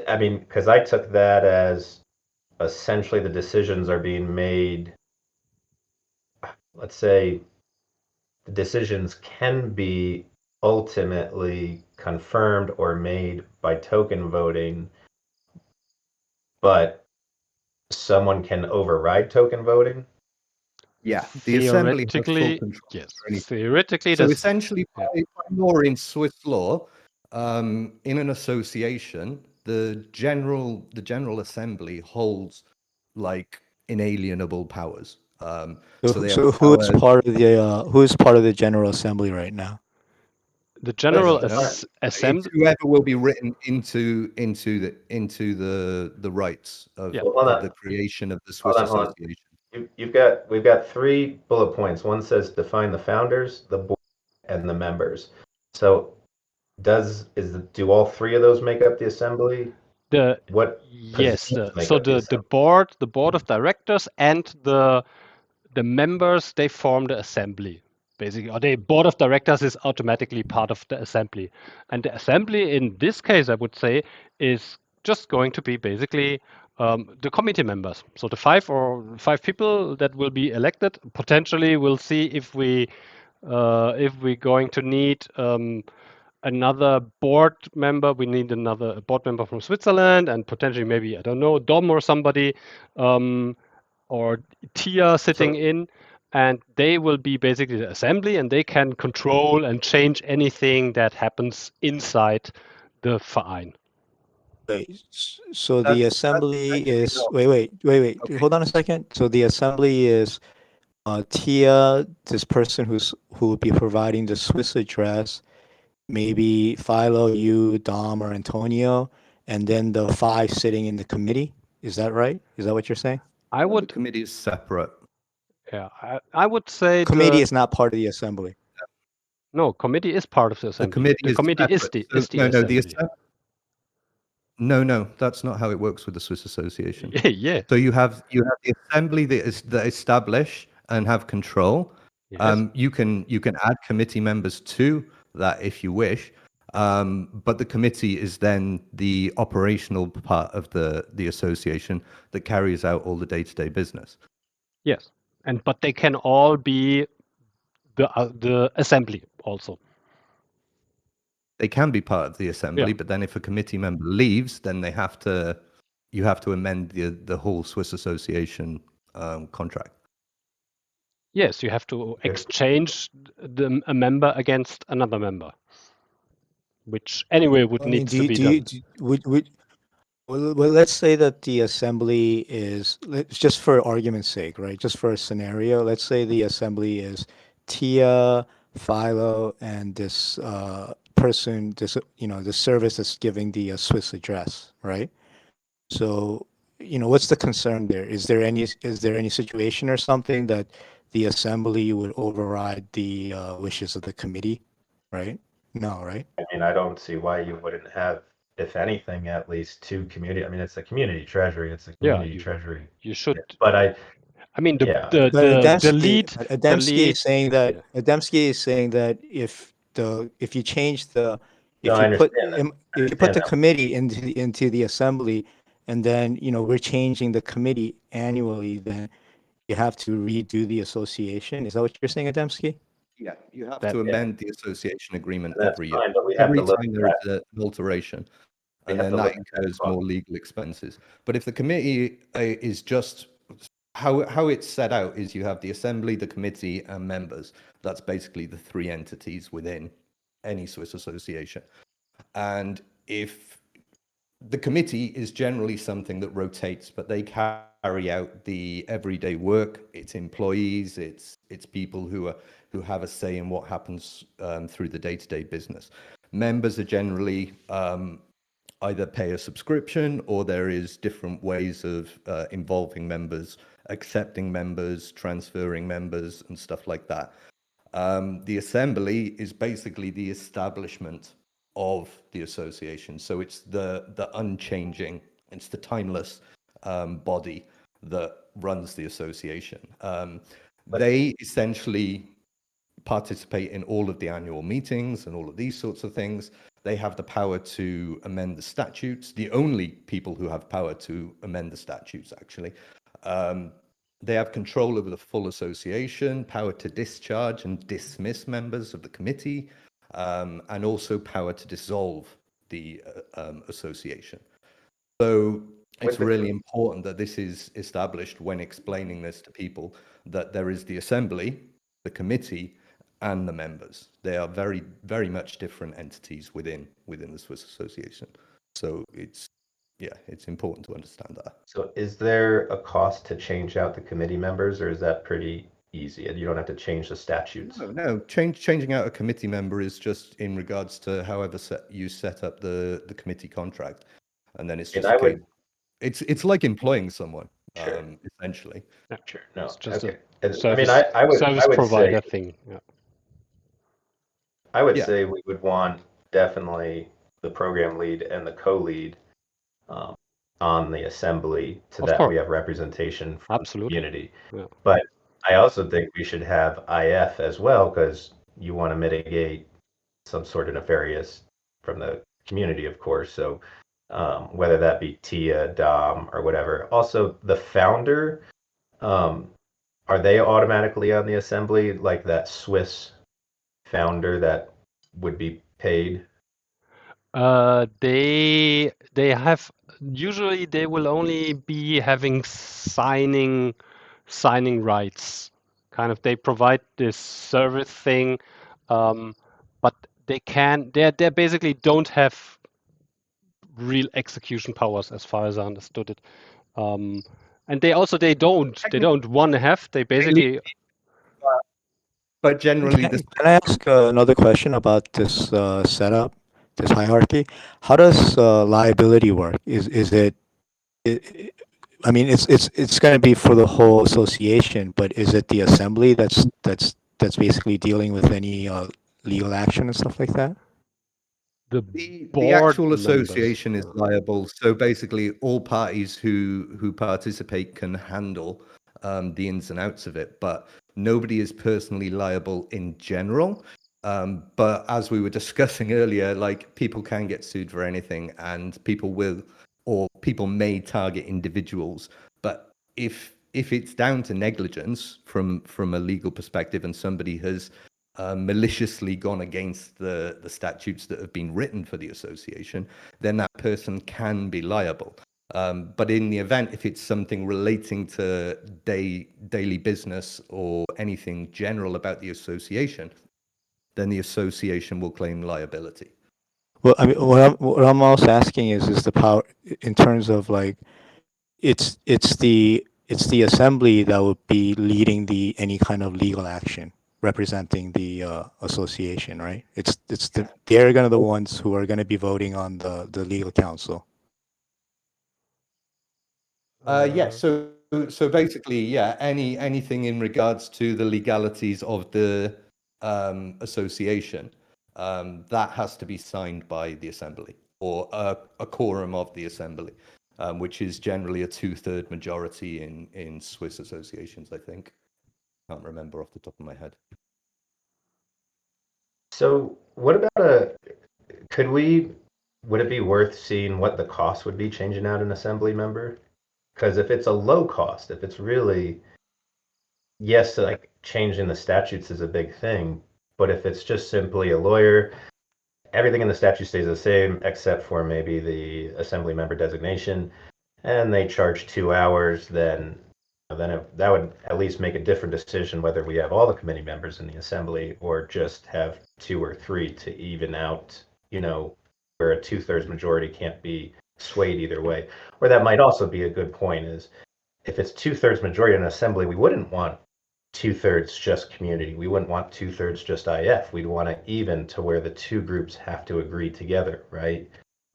I mean, because I took that as essentially the decisions are being made, let's say the decisions can be ultimately confirmed or made by token voting, but someone can override token voting. Yeah, the assembly has full Theoretically, control yes. over anything. Theoretically, So that's essentially, by law in Swiss law, in an association, the general assembly holds like inalienable powers. So they have So power. who's part of the General Assembly right now? the But General It's Assembly. whoever will be written into the rights of, Yeah. Well, hold the on, creation of the Swiss hold on. Association. We've got 3 bullet points. One says define the founders, the board, and the members. So do all 3 of those make up the assembly? What Yes, positions make so up the the assembly? board of directors and the members, they form the assembly basically, or the board of directors is automatically part of the assembly, and the assembly in this case, I would say, is just going to be basically the committee members. So the 5 people that will be elected, potentially we'll see if we're going to need another board member. We need another board member from Switzerland, and potentially maybe, I don't know, Dom or somebody, or Tia sitting in, and they will be basically the assembly, and they can control and change anything that happens inside the Verein. So the That's assembly actually is not wait. okay. Hold on a second. So the assembly is Tia, this person who will be providing the Swiss address, maybe Philo, you, Dom, or Antonio, and then the 5 sitting in the committee. Is that right? Is that what you're saying? I The would, committee is separate. yeah, I would say Committee is not part of the assembly. no, committee is part of the The assembly. committee The is committee is separate. the No, assembly. no, that's not how it works with the Swiss Association. Yeah. So you have the assembly that establish and have control. Yes. You can add committee members to that if you wish, but the committee is then the operational part of the association that carries out all the day-to-day business. Yes. But they can all be the assembly also. They can be part of the assembly, Yeah. but then if a committee member leaves, then you have to amend the whole Swiss Association contract. Yes, you have to exchange a member against another member, which anyway would I mean, needs to be done. well, let's say that the assembly is, just for argument's sake, right? Just for a scenario, let's say the assembly is Tia, Philo, and this person, the service that's giving the Swiss address, right? So, what's the concern there? Is there any situation or something that the assembly would override the wishes of the committee, right? No, right? I mean, I don't see why you wouldn't have, if anything, at least 2 community. I mean, it's a community treasury. It's a Yeah, community treasury. you should. But I mean, yeah, But the Adamski lead. is saying that Yeah. if you change no, if I you put understand that. I if you put understand the that. committee into the assembly, and then we're changing the committee annually, then you have to redo the association. Is that what you're saying, Adamski? Yeah, you have That to Yeah, amend the association agreement and that's every year. fine, but we have Every to look time at there that. is an alteration, We and have then to that look at that incurs cost. more legal expenses. But if the committee is just how it's set out is you have the assembly, the committee, and members. That's basically the 3 entities within any Swiss association. And if the committee is generally something that rotates, but they carry out the everyday work. It's employees, it's people who have a say in what happens through the day-to-day business. Members are generally either pay a subscription, or there is different ways of involving members, accepting members, transferring members, and stuff like that. The assembly is basically the establishment of the association. So it's the unchanging, it's the timeless body that runs the association. They essentially participate in all of the annual meetings and all of these sorts of things. They have the power to amend the statutes, the only people who have power to amend the statutes, actually. They have control over the full association, power to discharge and dismiss members of the committee, and also power to dissolve the association. So it's really important that this is established when explaining this to people, that there is the assembly, the committee, and the members. They are very, very much different entities within the Swiss Association. So it's important to understand that. So is there a cost to change out the committee members, or is that pretty easy? You don't have to change the statutes. No. Changing out a committee member is just in regards to however you set up the committee contract, and then it's just it's like employing someone, Sure. Essentially. Sure. No. It's just Okay. a I mean, service, I would service say provider thing. Yeah. I would Yeah. say we would want definitely the program lead and the co-lead on the assembly, so Of that course. we have representation from the Absolutely. community. Yeah. But I also think we should have IF as well, because you want to mitigate some sort of nefarious from the community, of course. So whether that be TIA, DOM, or whatever. Also, the founder, are they automatically on the assembly, like that Swiss founder that would be paid? They have, usually they will only be having signing rights. Kind of, they provide this service thing, but they basically don't have real execution powers, as far as I understood it. And they don't want to have. They basically But generally, Can I ask another question about this setup, this hierarchy? How does liability work? It, I mean, it's going to be for the whole association, but is it the assembly that's basically dealing with any legal action and stuff like that? the board actual members, association is liable. So basically, all parties who participate can handle the ins and outs of it, but nobody is personally liable in general. But as we were discussing earlier, like, people can get sued for anything, and people may target individuals. But if it's down to negligence from a legal perspective, and somebody has maliciously gone against the statutes that have been written for the association, then that person can be liable. But in the event, if it's something relating to daily business or anything general about the association, then the association will claim liability. Well, I mean, what I'm also asking is the power in terms of like it's the assembly that would be leading the any kind of legal action representing the association, right? They're gonna the ones who are gonna be voting on the legal counsel. Yeah. So basically, yeah, anything in regards to the legalities of the association, that has to be signed by the assembly, or a quorum of the assembly, which is generally a 2/3 majority in Swiss associations, I think. Can't remember off the top of my head. So what about would it be worth seeing what the cost would be changing out an assembly member? Because if it's a low cost, if it's really, yes, like changing the statutes is a big thing, but if it's just simply a lawyer, everything in the statute stays the same except for maybe the assembly member designation, and they charge 2 hours, then that would at least make a different decision whether we have all the committee members in the assembly or just have 2 or 3 to even out, where a 2/3 majority can't be swayed either way. Or that might also be a good point is if it's 2/3 majority in an assembly, we wouldn't want 2/3 just community. We wouldn't want 2/3 just IF. We'd want it even to where the two groups have to agree together, right?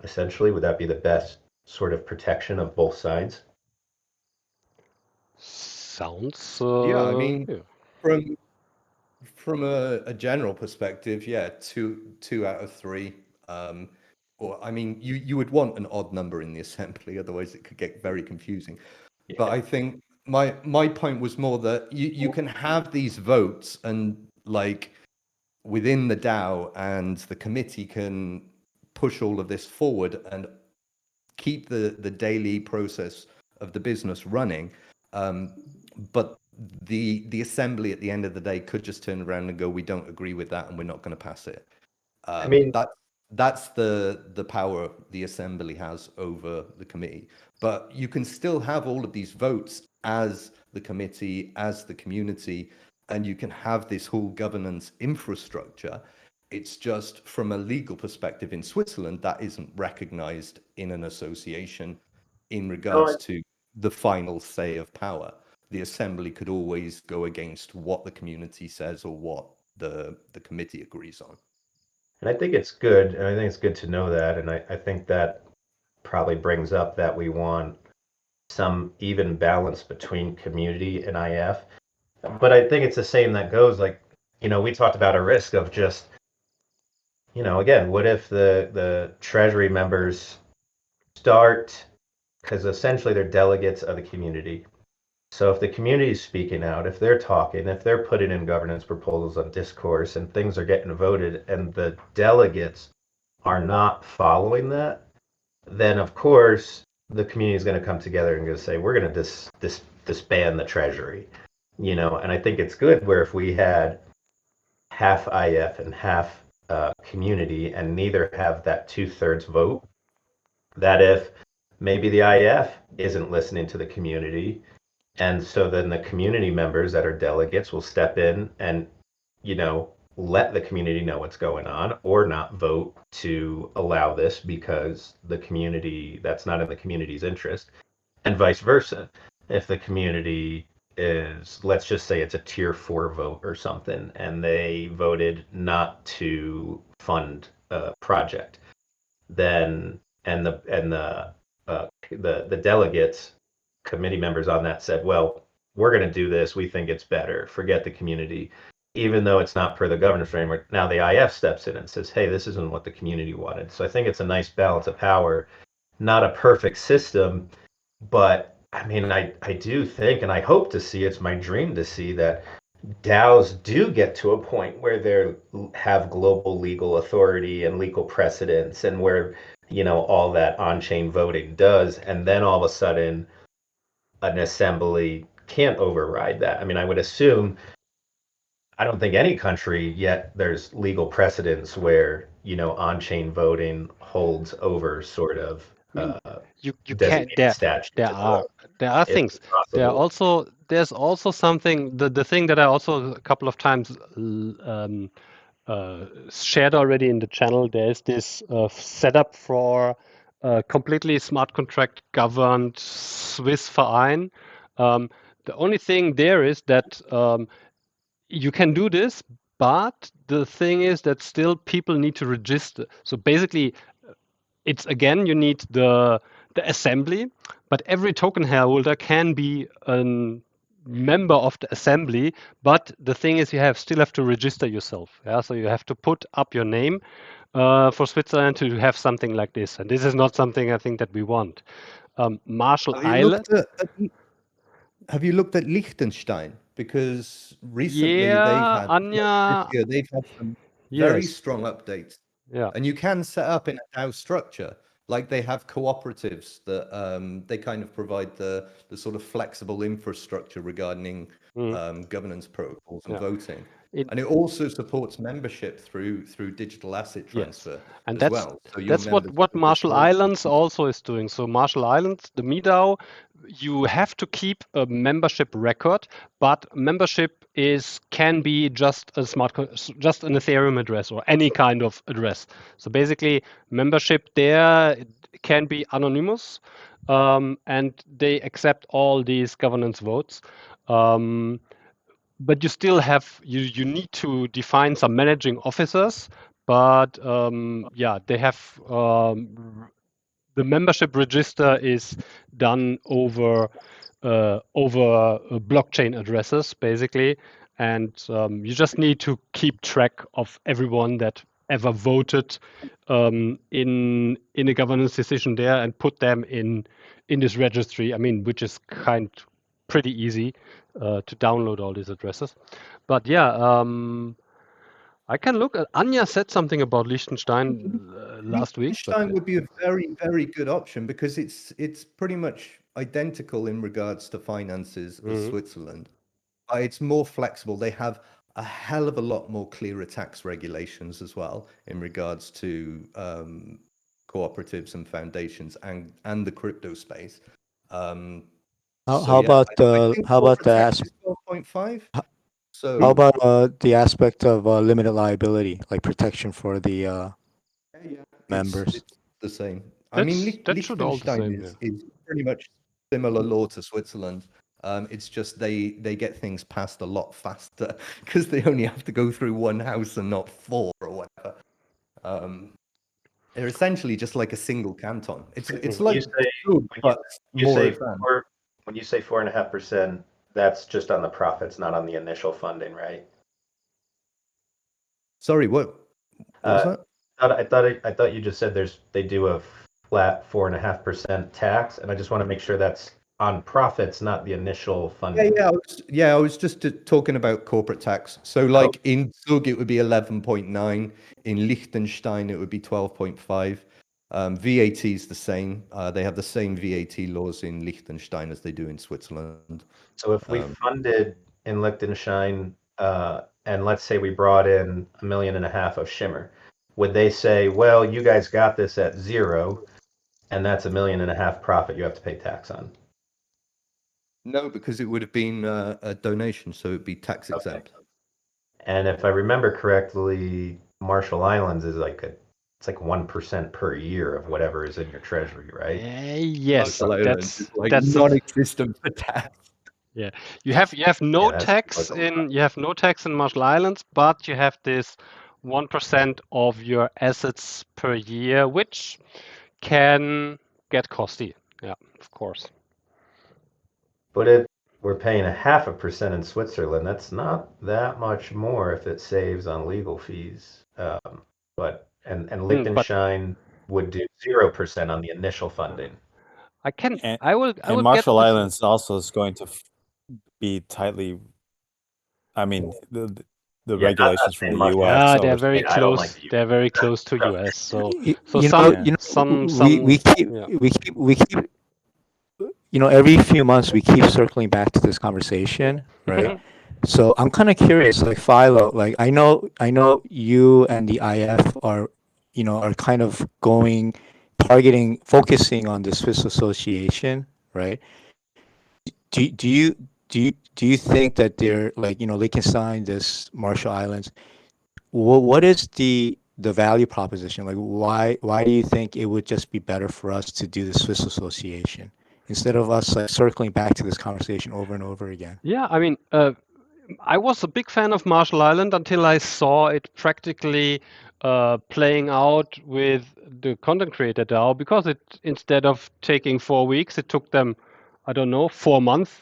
Essentially, would that be the best sort of protection of both sides? Sounds Yeah, I mean, yeah. from a general perspective, yeah, two out of three. Or I mean, you would want an odd number in the assembly, otherwise it could get very confusing. But I think my point was more that you can have these votes and like within the DAO, and the committee can push all of this forward and keep the daily process of the business running. But the assembly at the end of the day could just turn around and go, we don't agree with that and we're not going to pass it. I mean, That's the power the assembly has over the committee. But you can still have all of these votes as the committee, as the community, and you can have this whole governance infrastructure. It's just from a legal perspective in Switzerland, that isn't recognized in an association in regards to the final say of power. The assembly could always go against what the community says or what the committee agrees on. and I think it's good, and I think it's good to know that, and I think that probably brings up that we want some even balance between community and IF. But I think it's the same that goes like, we talked about a risk of just, again, what if the Treasury members start, because essentially they're delegates of the community. So if the community is speaking out, if they're talking, if they're putting in governance proposals on discourse and things are getting voted and the delegates are not following that, then of course the community is going to come together and go say, we're going to disband the Treasury, and I think it's good where if we had half IF and half community and neither have that 2/3 vote, that if maybe the IF isn't listening to the community, and so then the community members that are delegates will step in and, let the community know what's going on or not vote to allow this because that's not in the community's interest, and vice versa. If the community is, let's just say it's a tier 4 vote or something, and they voted not to fund a project, then the delegates, committee members on that said, well, we're going to do this. We think it's better. Forget the community, even though it's not per the governance framework. Now the IF steps in and says, hey, this isn't what the community wanted. So I think it's a nice balance of power, not a perfect system, but I mean, I do think, and I hope to see, it's my dream to see that DAOs do get to a point where they have global legal authority and legal precedence, and where all that on-chain voting does, and then all of a sudden an assembly can't override that. I mean, I would assume, I don't think any country yet there's legal precedence where on-chain voting holds over sort of I mean, you can't. designated statutes. There are Is things. it possible? There's also something. The thing that I also a couple of times shared already in the channel. There's this setup for completely smart contract governed Swiss Verein. The only thing there is that you can do this, but the thing is that still people need to register. So basically, it's again you need the assembly, but every token holder can be a member of the assembly. But the thing is, you still have to register yourself. Yeah, so you have to put up your name for Switzerland to have something like this, and this is not something I think that we want. Marshall Have you Island. have you looked at Liechtenstein? Because recently Yeah, this Anya. year they've had some very Yes. strong updates. Yeah. And you can set up in a DAO structure, like they have cooperatives that they kind of provide the sort of flexible infrastructure regarding governance protocols and Yeah. voting. It- And it also supports membership through digital asset Yes, transfer and as that's well. So your that's members what can Marshall withdraw. Islands also is doing. So Marshall Islands, the MIDAO, you have to keep a membership record, but membership can be just an Ethereum address or any kind of address. So basically, membership there can be anonymous, and they accept all these governance votes. But you still have you need to define some managing officers. But yeah, they have the membership register is done over blockchain addresses basically, and you just need to keep track of everyone that ever voted in a governance decision there and put them in this registry. I mean, which is pretty easy to download all these addresses. But yeah, I can look at Anya said something about Liechtenstein last week. Liechtenstein would be a very, very good option because it's pretty much identical in regards to finances as Switzerland. It's more flexible. They have a hell of a lot more clearer tax regulations as well in regards to cooperatives and foundations and the crypto space. How So yeah, about I think how about corporate the tax is 12.5. So how about the aspect of limited liability, like protection for the yeah, members? it's the same. I mean, that should all the Liechtenstein same. Yeah. is pretty much similar law to Switzerland. It's just they get things passed a lot faster because they only have to go through one house and not four or whatever. They're essentially just like a single canton. It's When like you say good, but you more say advanced. when you say 4.5%, that's just on the profits, not on the initial funding, right? Sorry, what was Uh, that? I thought you just said they do a flat 4.5% tax, and I just want to make sure that's on profits, not the initial funding. I was just talking about corporate tax. So, like in Zug, it would be 11.9. In Liechtenstein, it would be 12.5. VAT is the same. They have the same VAT laws in Liechtenstein as they do in Switzerland. So if we funded in Liechtenstein, and let's say we brought in 1.5 million of Shimmer, would they say, well, you guys got this at 0, and that's 1.5 million profit you have to pay tax on? No, because it would have been a donation, so it'd be tax exempt. And if I remember correctly, Marshall Islands is it's like 1% per year of whatever is in your treasury, right? Yes, Marshall Islands is like that's non-existent for tax. yeah. You have no that's tax in Marshall Islands, but you have this 1% of your assets per year, which can get costly. Yeah, of course. But if we're paying 0.5% in Switzerland, that's not that much more if it saves on legal fees. But But Liechtenstein would do 0% on the initial funding. And, I will and get Marshall this. Islands also is going to be tightly. I mean, the Yeah, regulations from the Marshall U.S. Yeah, Islands. they're over very Yeah, I don't like close. the They're very close to Trust me. US. So We keep yeah. every few months we keep circling back to this conversation, right? So I'm kind of curious, like Philo, like I know you and the IF are, are kind of focusing on the Swiss Association, right? Do you think that they're like, Liechtenstein, this Marshall Islands, what is the value proposition? Like, why do you think it would just be better for us to do the Swiss Association instead of us like circling back to this conversation over and over again? Yeah, I mean, I was a big fan of Marshall Island until I saw it practically playing out with the content creator DAO, because instead of taking 4 weeks, it took them, I don't know, 4 months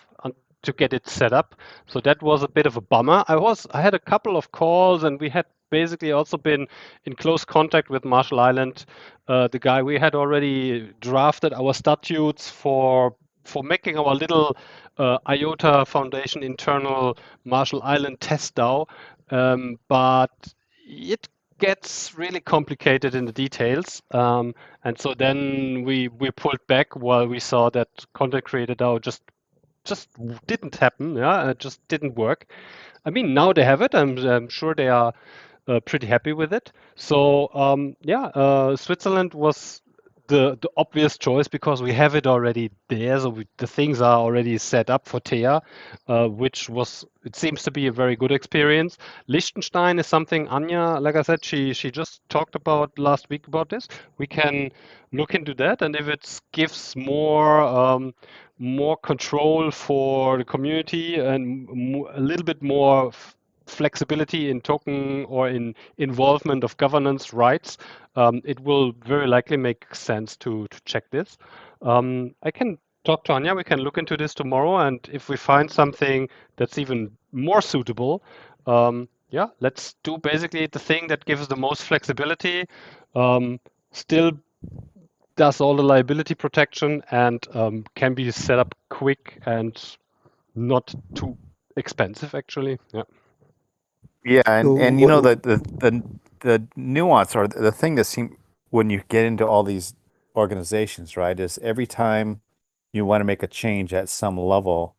to get it set up. So that was a bit of a bummer. I had a couple of calls, and we had basically also been in close contact with Marshall Island. The guy, we had already drafted our statutes for making our little IOTA Foundation internal Marshall Island test DAO, but it gets really complicated in the details, and so then we pulled back while we saw that content creator DAO just didn't happen. Yeah, it just didn't work. I mean, now they have it. I'm sure they are pretty happy with it. So yeah, Switzerland was the obvious choice because we have it already there. So the things are already set up for TEA, which it seems to be a very good experience. Liechtenstein is something Anja, like I said, she just talked about last week about this. We can look into that, and if it gives more control for the community and a little bit more flexibility in token or in involvement of governance rights, it will very likely make sense to check this. I can talk to Anja. We can look into this tomorrow, and if we find something that's even more suitable, yeah, let's do basically the thing that gives the most flexibility, still does all the liability protection, and can be set up quick and not too expensive, actually. Yeah. Yeah, So and you know the nuance or the thing that seems when you get into all these organizations, right, is every time you want to make a change at some level,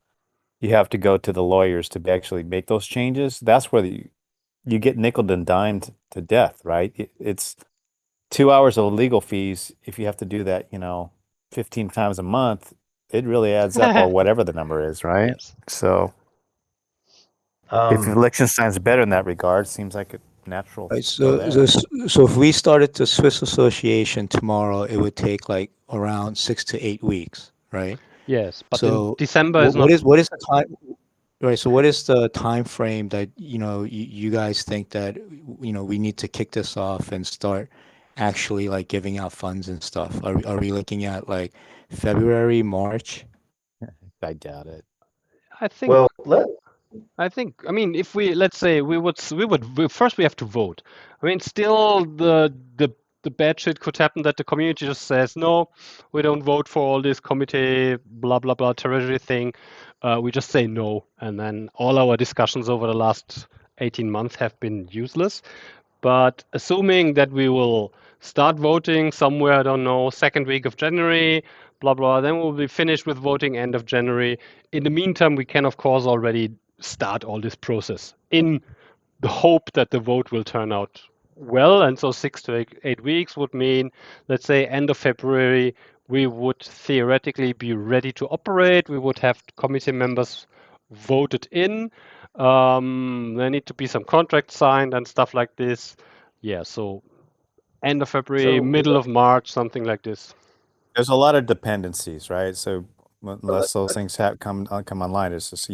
you have to go to the lawyers to actually make those changes. That's where you get nickeled and dimed to death, right? It's 2 hours of legal fees. If you have to do that, 15 times a month, it really adds up, or whatever the number is, right? Yes. So if Liechtenstein's better in that regard, seems like a natural right, go there. so if we started the Swiss Association tomorrow, it would take like around 6 to 8 weeks, right? Yes, but in So December is not. what is the time? Right. So what is the time frame that you guys think that we need to kick this off and start actually like giving out funds and stuff? Are we looking at like February, March? I doubt it. I think Well, I mean, if let's say first we have to vote. I mean, still the bad shit could happen that the community just says no, we don't vote for all this committee blah blah blah treasury thing. We just say no, and then all our discussions over the last 18 months have been useless. But assuming that we will start voting somewhere, I don't know, second week of January, blah, blah, then we'll be finished with voting end of January. In the meantime, we can, of course, already start all this process in the hope that the vote will turn out well. And so 6 to 8 weeks would mean, let's say, end of February, we would theoretically be ready to operate. We would have committee members voted in. There need to be some contracts signed and stuff like this. Yeah, so end of February, middle of March, something like this. There's a lot of dependencies, right? So unless those things come online, it's just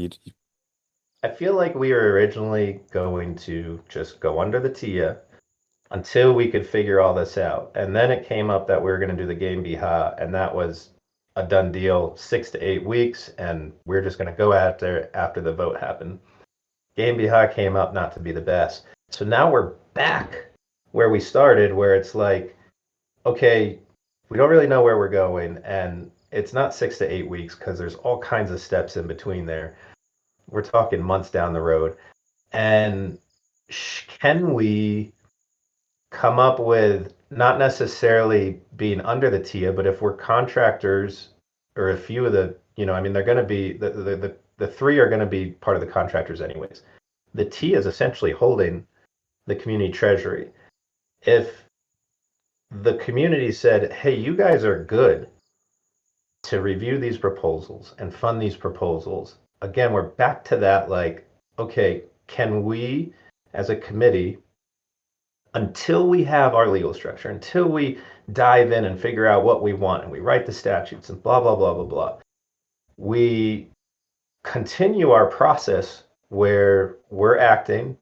I feel like we were originally going to just go under the TIA until we could figure all this out. And then it came up that we were going to do the Game Biha, and that was a done deal, 6 to 8 weeks, and we're just going to go after the vote happened. Game Biha came up not to be the best. So now we're back where we started, where it's like, okay, we don't really know where we're going, and it's not 6 to 8 weeks because there's all kinds of steps in between there. We're talking months down the road. And can we come up with not necessarily being under the TIA, but if we're contractors or a few of the, I mean, they're going to be the three are going to be part of the contractors anyways. The TIA is essentially holding the community treasury. If the community said, hey, you guys are good to review these proposals and fund these proposals, again, we're back to that, like, okay, can we as a committee, until we have our legal structure, until we dive in and figure out what we want and we write the statutes and blah, blah, blah, blah, blah, we continue our process where we're acting,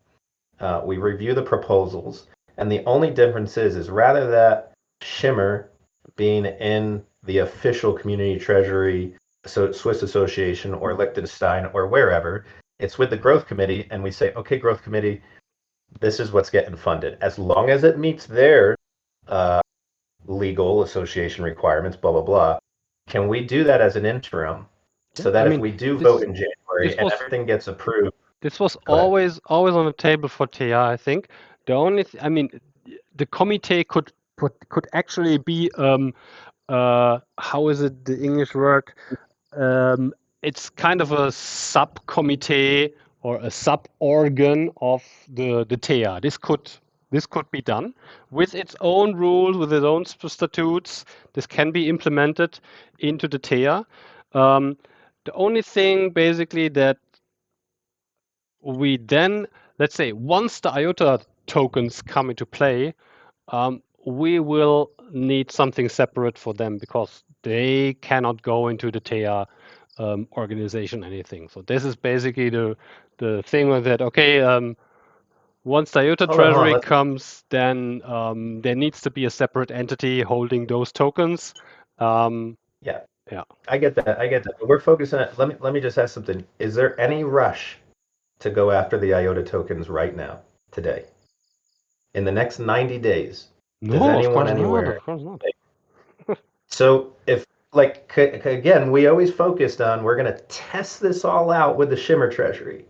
we review the proposals, and the only difference is rather that Shimmer being in the official community treasury, so Swiss Association or Liechtenstein or wherever, it's with the growth committee, and we say, okay, growth committee, this is what's getting funded. As long as it meets their legal association requirements, blah, blah, blah, can we do that as an interim so that if we do vote in January and everything gets approved? This was always on the table for TEA, I think. The only, I mean, the committee could actually be, how is it the English word? It's kind of a subcommittee or a sub-organ of the TEA. This could this could be done with its own rules, with its own statutes. This can be implemented into the TEA. The only thing basically that we then, let's say, once the IOTA tokens come into play, we will need something separate for them because they cannot go into the TEA organization, anything. So this is basically the thing with that. Okay, once the IOTA Hold on, Treasury let's, comes, then there needs to be a separate entity holding those tokens. yeah, Yeah. I get that. I get that. But we're focusing on, let me just ask something. Is there any rush to go after the IOTA tokens right now, today? In the next 90 days, does No, of anyone course not. anywhere? Of course not. So if like again, we always focused on we're going to test this all out with the Shimmer Treasury.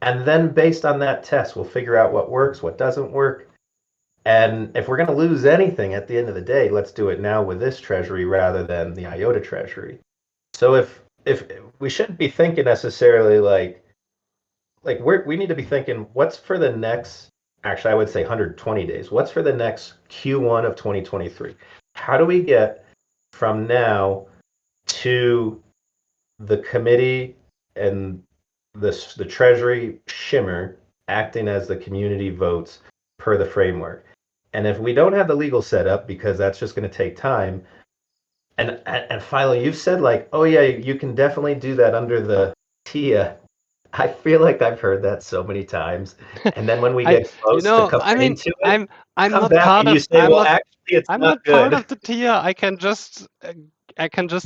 And then based on that test, we'll figure out what works, what doesn't work. And if we're going to lose anything at the end of the day, let's do it now with this treasury rather than the IOTA treasury. So if we shouldn't be thinking necessarily like we need to be thinking what's for the next, actually I would say 120 days. What's for the next Q1 of 2023? How do we get from now to the committee and the Treasury Shimmer acting as the community votes per the framework? And if we don't have the legal setup, because that's just going to take time, and Philo, you've said like, oh yeah, you can definitely do that under the TIA. I feel like I've heard that so many times. And then when we I, get close to coming I mean, into it, I'm come not back part and you of, say, well, actually, it's I'm not not part good. of the TIA. I can just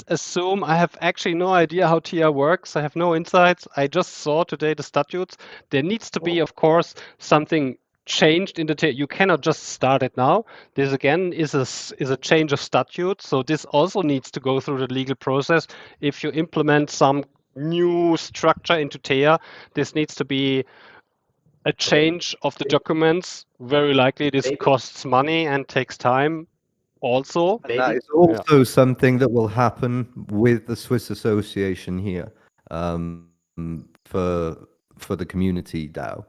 assume. I have actually no idea how TIA works. I have no insights. I just saw today the statutes. There needs to be, of course, something changed in the TIA. You cannot just start it now. This again is a change of statute. So this also needs to go through the legal process. If you implement some new structure into TIA, this needs to be a change of the documents. Very likely this Maybe, costs money and takes time also. And that maybe, is also something that will happen with the Swiss Association here, for the community DAO.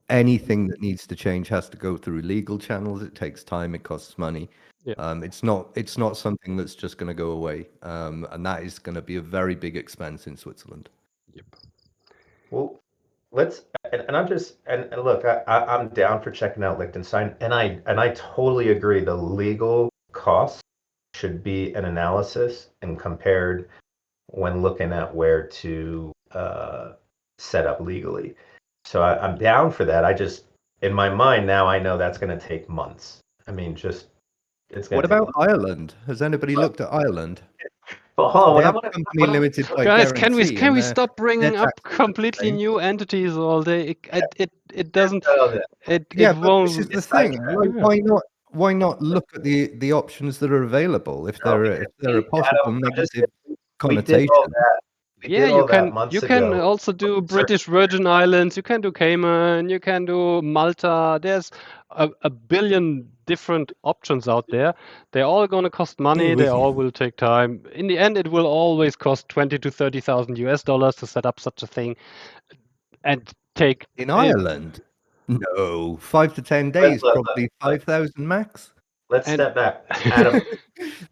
Anything that needs to change has to go through legal channels. It takes time. It costs money. Yeah. It's not something that's just going to go away, and that is going to be a very big expense in Switzerland. Yep. well, let's, and I'm just, and look, I'm down for checking out Liechtenstein, and I totally agree. The legal costs should be an analysis and compared when looking at where to set up legally. So I'm down for that. I just, in my mind now, I know that's going to take months. I mean, just it's going What to take about months. Ireland? Has anybody looked at Ireland? But hold on, They what have I'm gonna, company what I'm, limited by Guys, guarantee, can and we their stop bringing up taxes are the completely same. new entities all day? It doesn't. It Yeah, but this won't. is the It's thing. sidetracked. Like, Yeah. why not look at the options that are available if No, there are because possible Adam, I'm just negative we did all connotations? that. We Yeah, did all that you months can ago. also do British Virgin Islands, you can do Cayman, you can do Malta. There's a billion different options out there. They're all going to cost money, they all will take time. In the end, it will always cost 20 to 30,000 US dollars to set up such a thing and take In Ireland, no, 5 to 10 Let, days, let, probably let, 5,000 max. let's and step back, Adam.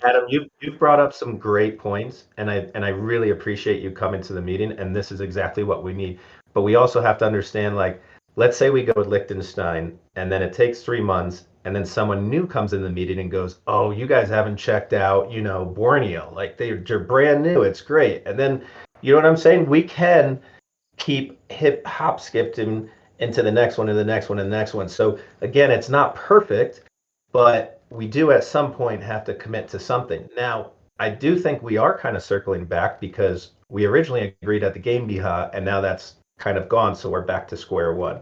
Adam, you've brought up some great points, and I really appreciate you coming to the meeting. And this is exactly what we need. But we also have to understand, like, let's say we go with Liechtenstein, and then it takes 3 months, and then someone new comes in the meeting and goes, "Oh, you guys haven't checked out, Borneo. Like they're brand new. It's great." And then, you know what I'm saying? We can keep hip hop skipping into the next one and the next one and the next one. So again, it's not perfect, but we do at some point have to commit to something. Now, I do think we are kind of circling back because we originally agreed at the game Biha, and now that's kind of gone. So we're back to square one.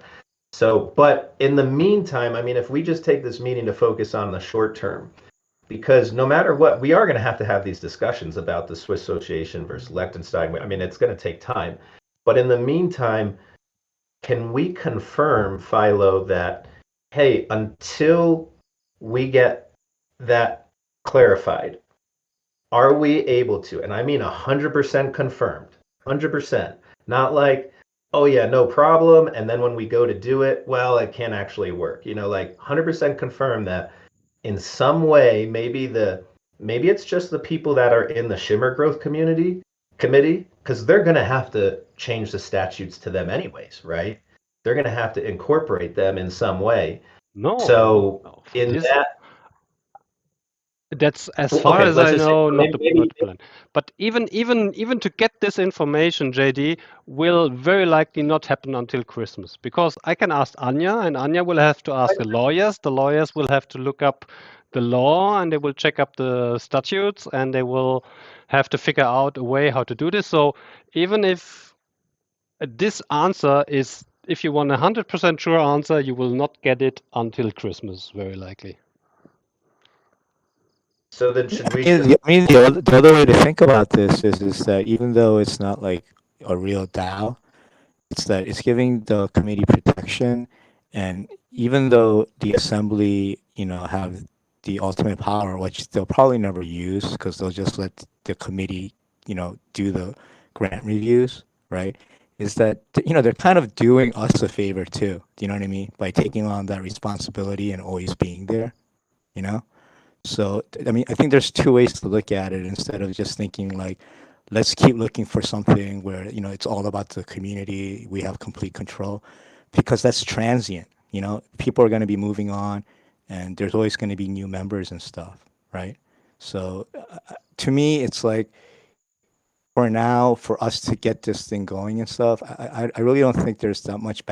So, but in the meantime, I mean, if we just take this meeting to focus on the short term, because no matter what, we are going to have these discussions about the Swiss Association versus Liechtenstein. I mean, it's going to take time. But in the meantime, can we confirm, Philo, that, hey, until we get that clarified, are we able to, and I mean 100% confirmed, 100%, not like, oh yeah, no problem. And then when we go to do it, well, it can't actually work. Like 100% confirm that in some way, maybe it's just the people that are in the Shimmer Growth Committee, because they're going to have to change the statutes to them anyways, right? They're going to have to incorporate them in some way. No, So no. in This, that, that's as well, far okay, as let's I just say know, not maybe the plan. But even to get this information, JD, will very likely not happen until Christmas, because I can ask Anya, and Anya will have to ask the lawyers. The lawyers will have to look up the law, and they will check up the statutes, and they will have to figure out a way how to do this. So even if this answer is, if you want a 100% sure answer, you will not get it until Christmas, very likely. so then should we The other way to think about this is that even though it's not like a real DAO, it's that it's giving the committee protection, and even though the assembly, have the ultimate power, which they'll probably never use because they'll just let the committee, do the grant reviews, right? Is that they're kind of doing us a favor too. Do you know what I mean? By taking on that responsibility and always being there, you know. So, I mean, I think there's two ways to look at it instead of just thinking like, let's keep looking for something where, it's all about the community, we have complete control, because that's transient. People are going to be moving on, and there's always going to be new members and stuff, right? So, to me, it's like, for now, for us to get this thing going and stuff, I really don't think there's that much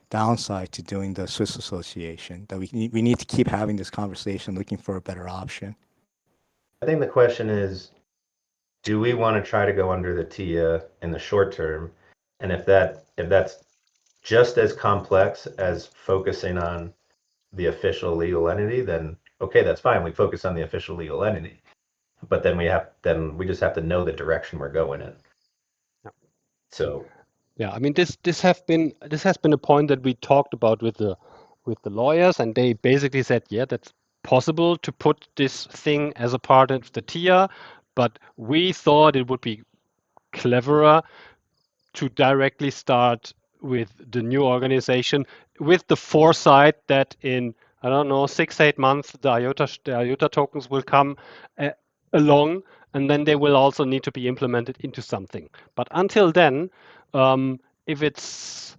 downside to doing the Swiss Association. That we need to keep having this conversation, looking for a better option. I think the question is, do we want to try to go under the TIA in the short term? And if that's just as complex as focusing on the official legal entity, then okay, that's fine. We focus on the official legal entity. But then we just have to know the direction we're going in. Yeah. So Yeah, I mean this has been a point that we talked about with the lawyers, and they basically said, yeah, that's possible to put this thing as a part of the TIA, but we thought it would be cleverer to directly start with the new organization with the foresight that in, I don't know, 6-8 months the IOTA tokens will come along, and then they will also need to be implemented into something. But until then, um, if it's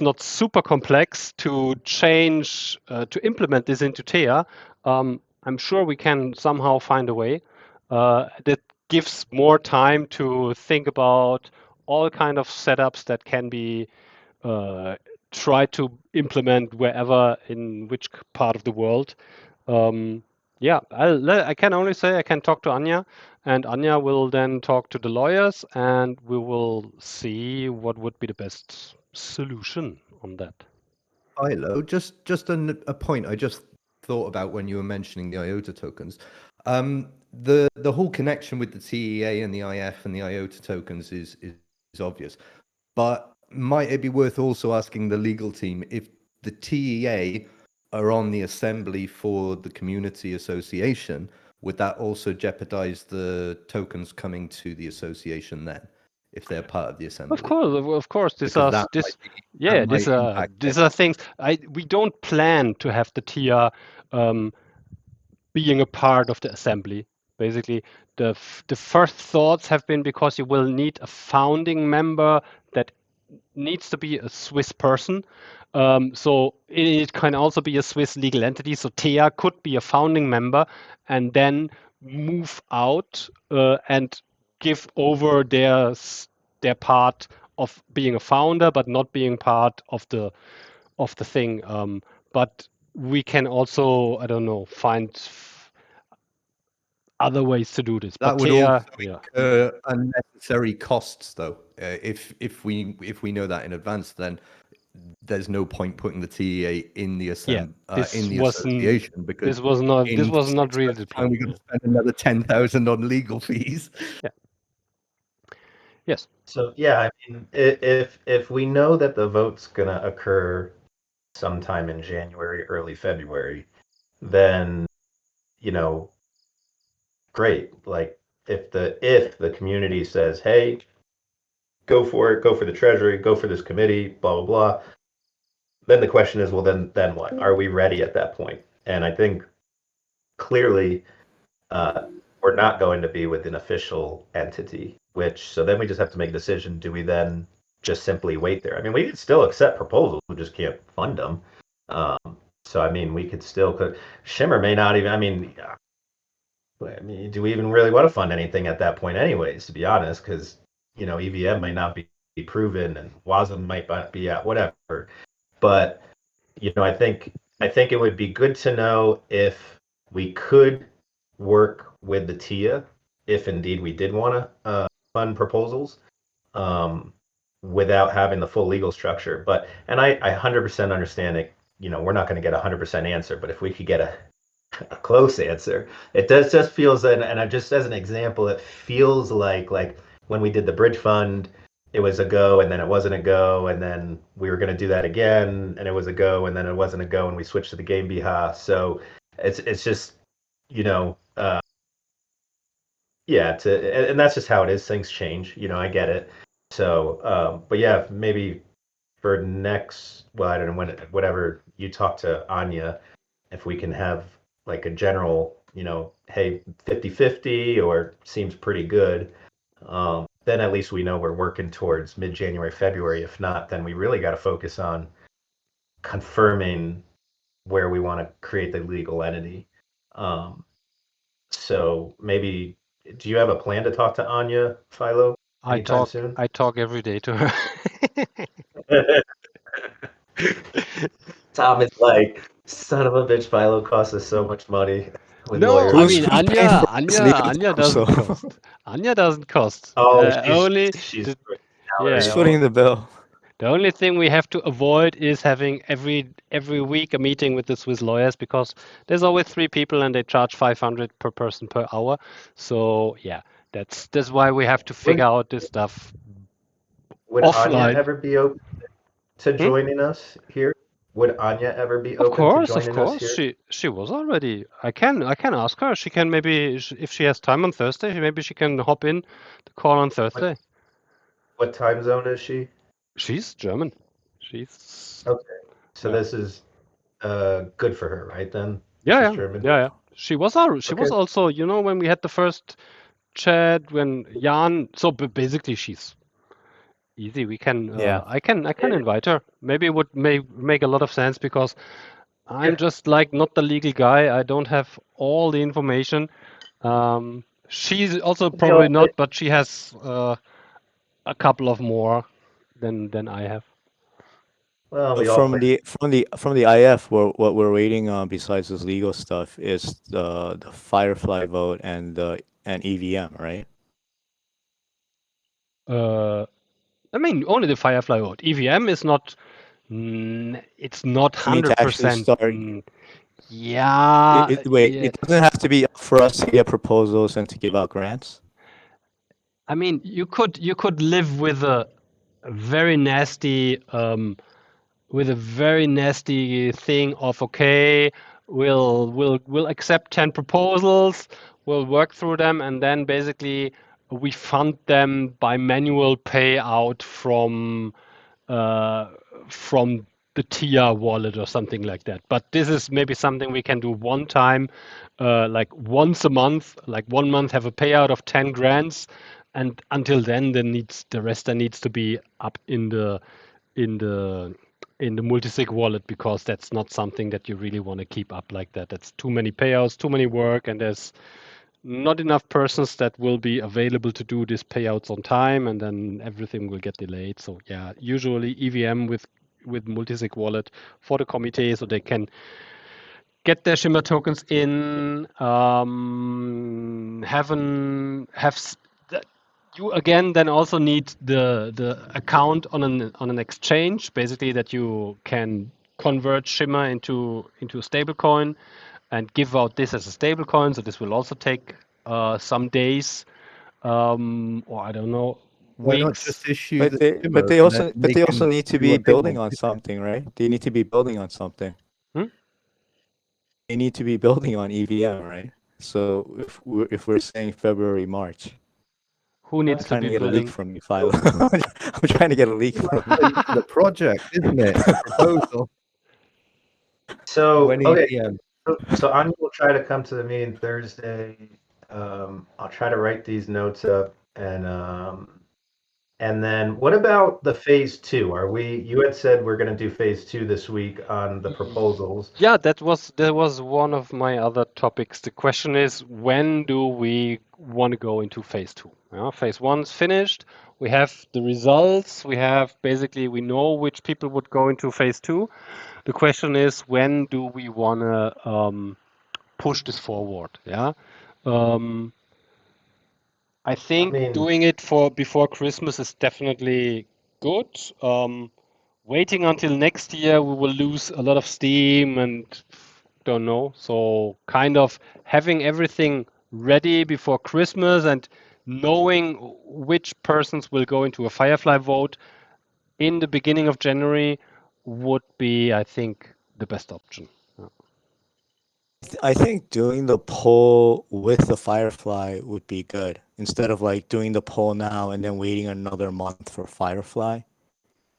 not super complex to change to implement this into TEA, I'm sure we can somehow find a way that gives more time to think about all kind of setups that can be tried to implement wherever, in which part of the world. Yeah, I can only say I can talk to Anya, and Anya will then talk to the lawyers, and we will see what would be the best solution on that. Philo, just a point I just thought about when you were mentioning the IOTA tokens. The whole connection with the TEA and the IF and the IOTA tokens is obvious, but might it be worth also asking the legal team if the TEA are on the assembly for the community association? Would that also jeopardize the tokens coming to the association then, if they're part of the assembly? Of course, these Because are that this. might be, that Yeah, might impact these are things. We don't plan to have the TIA being a part of the assembly. Basically, the first thoughts have been because you will need a founding member that needs to be a Swiss person. So it can also be a Swiss legal entity. So TEA could be a founding member and then move out and give over their part of being a founder, but not being part of the thing. But we can also, I don't know, find other ways to do this. that But would also TEA, yeah. incur unnecessary costs, though. If we know that in advance, then there's no point putting the TEA in the Yeah, in the association, because this in was not 6 really months' the time plan. we're going to spend another 10,000 on legal fees. Yeah. Yes. so yeah, I mean, if we know that the vote's gonna occur sometime in January, early February, then you know, great. Like if the community says, hey, go for it, go for the Treasury, go for this committee, blah blah blah. Then the question is, well, then what? Are we ready at that point? And I think clearly we're not going to be with an official entity. So then we just have to make a decision. Do we then just simply wait there? I mean, we could still accept proposals, we just can't fund them. So I mean, we could still. Shimmer may not even. I mean, do we even really want to fund anything at that point, anyways? To be honest, because EVM might not be proven, and WASM might not be at whatever. But I think it would be good to know if we could work with the TIA, if indeed we did want to fund proposals, without having the full legal structure. And I 100% understand it. We're not going to get a 100% answer, but if we could get a close answer, it does just feels, and just as an example, it feels like when we did the bridge fund, it was a go and then it wasn't a go, and then we were going to do that again and it was a go and then it wasn't a go, and we switched to the game BHA. So it's just yeah, and that's just how it is. Things change, I get it. So but yeah, maybe for next, well, I don't know, whatever you talk to Anya, if we can have like a general, hey, 50-50 or seems pretty good, then at least we know we're working towards mid-January, February. If not, then we really got to focus on confirming where we want to create the legal entity. So maybe, do you have a plan to talk to Anya, Philo, anytime soon? I talk every day to her. Tom is like, son of a bitch, Philo costs us so much money with No, lawyers. I mean Who's paying for this legal Anya time? So doesn't cost. Anya doesn't cost. Oh, Only she's the who's salary. yeah. footing the bill? The only thing we have to avoid is having every week a meeting with the Swiss lawyers, because there's always 3 people and they charge 500 per person per hour. So yeah, that's why we have to Would figure out this stuff would Anya offline. ever be open to Hmm? joining us here? Would Anya ever be Of open to course, of joining us course. here? She was already. I can ask her. She can maybe if she has time on Thursday, maybe she can hop in the call on What Thursday. what time zone is she? She's German. She's Okay, so yeah. this is good for her, right? Then Yeah, she's yeah, German. yeah, yeah. She Okay. was also, when we had the first chat when Jan, so basically she's easy. We can Yeah. I can Yeah. invite her. Maybe it would make a lot of sense, because I'm just like not the legal guy. I don't have all the information. She's also Yeah. probably not, but she has a couple of more than I have. Well, So we all from play. the IF, what we're waiting on besides this legal stuff is the Firefly vote and EVM, right? Uh, I mean, only the Firefly vote. EVM is not. It's not I mean, to actually 100%. start. Yeah, Wait, yeah. it doesn't have to be up for us to get proposals and to give out grants. I mean, you could live with a very nasty thing of, okay, we'll accept 10 proposals, we'll work through them, and then basically we fund them by manual payout uh, from the TIA wallet or something like that. But this is maybe something we can do one time, like once a month, like 1 month have a payout of 10 grands, and until then, the rest needs to be up in the in the multisig wallet, because that's not something that you really want to keep up like that. That's too many payouts, too many work, and there's not enough persons that will be available to do these payouts on time, and then everything will get delayed. So yeah, usually EVM with multisig wallet for the committee, so they can get their Shimmer tokens in, you again then also need the account on an exchange, basically, that you can convert Shimmer into a stable coin and give out this as a stable coin. So this will also take some days, or I don't know, Why not weeks. just issue But the they but Shimmer they and then also but they they also can need to do be what they building want? on something, right? They need to be building on something. Hmm? They need to be building on EVM, right? So if we're saying February, March, Who needs to trying be to get a leak building? from you, Philo. I'm trying to get a leak from you. The project, isn't it? The proposal. So, When okay, EVM. so Anya will try to come to the meeting Thursday. I'll try to write these notes up, and then what about the phase two? You had said we're going to do phase two this week on the proposals. Yeah, that was one of my other topics. The question is, when do we want to go into phase two? Yeah, phase one's finished. We have the results. We know which people would go into phase two. The question is, when do we want to push this forward? Yeah. Um, I think mean- doing it before Christmas is definitely good. Waiting until next year, we will lose a lot of steam and don't know. So kind of having everything ready before Christmas and knowing which persons will go into a Firefly vote in the beginning of January would be, I think, the best option. I think doing the poll with the Firefly would be good instead of like doing the poll now and then waiting another month for Firefly.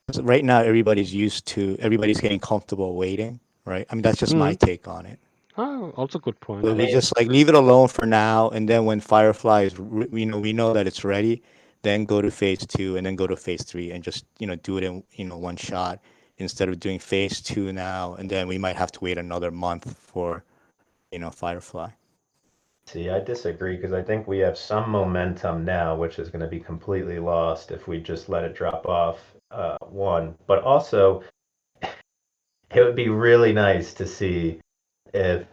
'Cause right now, everybody's getting comfortable waiting, right? I mean, that's just my take on it. Oh, also good point. But we just like leave it alone for now, and then when Firefly is, we know that it's ready, then go to phase two, and then go to phase three, and just do it in one shot instead of doing phase two now, and then we might have to wait another month for Firefly. See, I disagree because I think we have some momentum now, which is going to be completely lost if we just let it drop off. One, but also it would be really nice to see if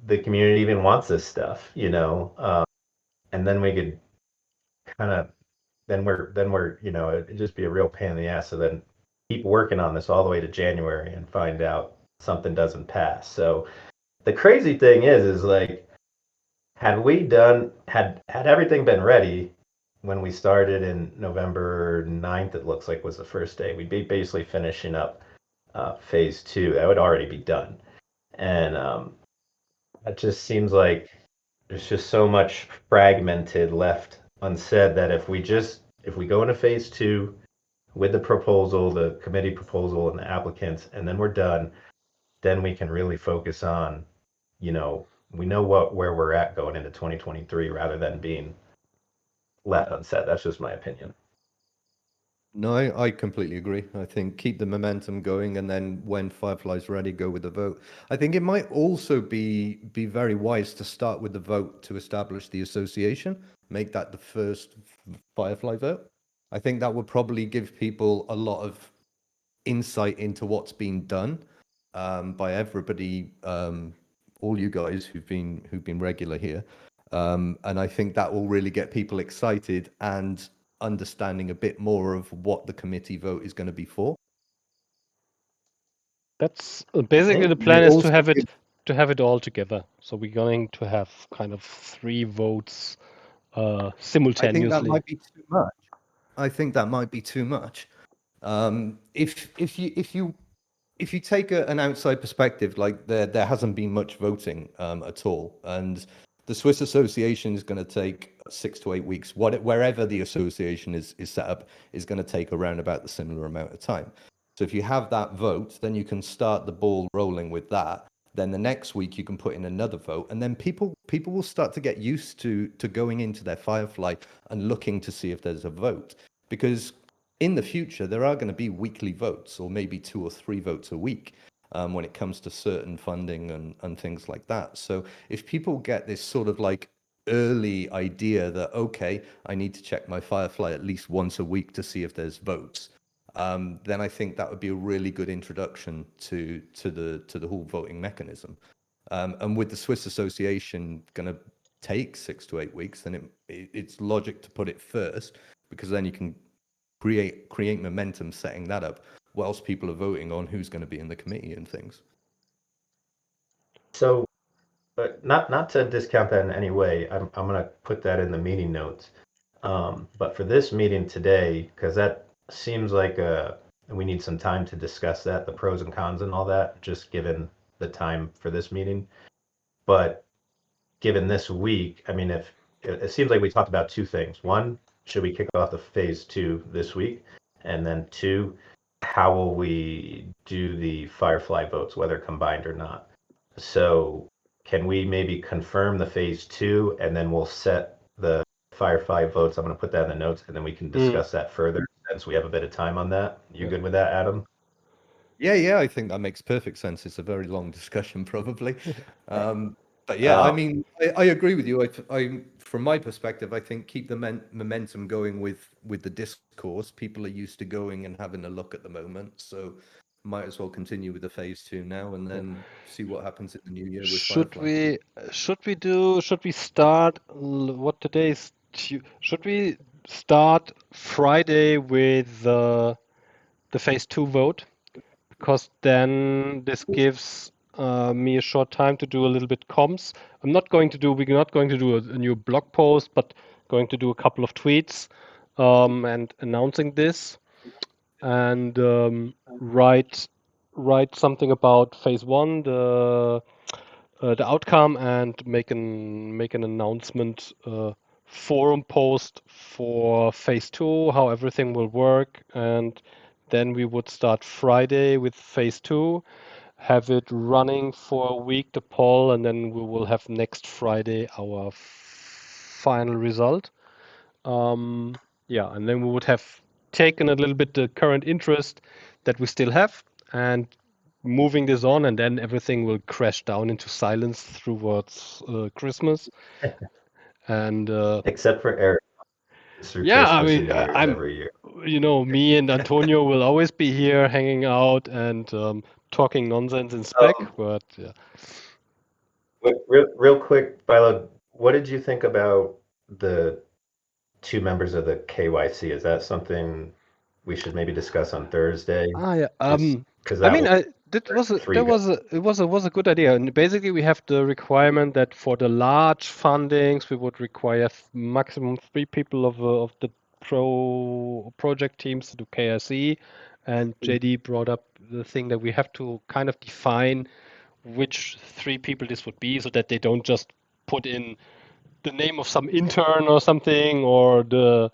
the community even wants this stuff, and then we could kind of then we're it'd just be a real pain in the ass. So then keep working on this all the way to January and find out something doesn't pass. So the crazy thing is like had everything been ready when we started in November 9th, it looks like was the first day. We'd be basically finishing up phase two. That would already be done. And it just seems like there's just so much fragmented left unsaid that if we go into phase two with the proposal, the committee proposal and the applicants, and then we're done, then we can really focus on, we know where we're at going into 2023 rather than being left unsaid. That's just my opinion. No, I completely agree. I think keep the momentum going, and then when Firefly's ready, go with the vote. I think it might also be very wise to start with the vote to establish the association, make that the first Firefly vote. I think that would probably give people a lot of insight into what's been done by everybody, all you guys who've been regular here, and I think that will really get people excited and understanding a bit more of what the committee vote is going to be for. That's basically the Thank plan you. is Also to have it all together. So we're going to have kind of 3 votes I think that simultaneously. might be too much. I think that might be too much. If you take an outside perspective, like there hasn't been much voting at all, and the Swiss Association is going to take 6 to 8 weeks. Wherever the association is set up is going to take around about the similar amount of time. So if you have that vote, then you can start the ball rolling with that. Then the next week you can put in another vote, and then people will start to get used to going into their Firefly and looking to see if there's a vote, because in the future there are going to be weekly votes, or maybe 2 or 3 votes a week when it comes to certain funding and things like that. So if people get this sort of like early idea that, okay, I need to check my Firefly at least once a week to see if there's votes, then I think that would be a really good introduction to the whole voting mechanism. And with the Swiss Association going to take 6 to 8 weeks, then it's logic to put it first, because then you can create momentum setting that up whilst people are voting on who's going to be in the committee and things. So, but not to discount that in any way. I'm going to put that in the meeting notes. But for this meeting today, because that seems like we need some time to discuss that, the pros and cons and all that, just given the time for this meeting. But given this week, I mean, if it seems like we talked about 2 things. One, should we kick off the phase 2 this week? And then 2, how will we do the Firefly votes, whether combined or not? So can we maybe confirm the phase 2 and then we'll set the Firefly votes? I'm going to put that in the notes and then we can discuss that further since we have a bit of time on that. You good with that, Adam? Yeah, I think that makes perfect sense. It's a very long discussion, probably. But yeah, I mean, I agree with you. From my perspective, I think keep the momentum going with the discourse. People are used to going and having a look at the moment, so might as well continue with the phase 2 now, and then see what happens in the new year with Firefly. Should we start what today is should we start Friday with the phase 2 vote? Because then this gives me a short time to do a little bit comms. We're not going to do a new blog post, but going to do a couple of tweets and announcing this and write something about phase 1, the outcome, and make an announcement forum post for phase 2, how everything will work, and then we would start Friday with phase 2, have it running for a week, the poll, and then we will have next Friday our final result. And then we would have taken a little bit the current interest that we still have and moving this on, and then everything will crash down into silence towards Christmas. And Except for Eric, through yeah, I Christmas and mean, New Year's every year. me and Antonio will always be here hanging out and talking nonsense in spec, but yeah. Real quick, Philo, what did you think about the 2 members of the KYC? Is that something we should maybe discuss on Thursday? Yeah. Because I that mean, was it was a good idea. And basically, we have the requirement that for the large fundings, we would require maximum 3 people of the project teams to do KIC. And JD brought up the thing that we have to kind of define which 3 people this would be, so that they don't just put in the name of some intern or something, or the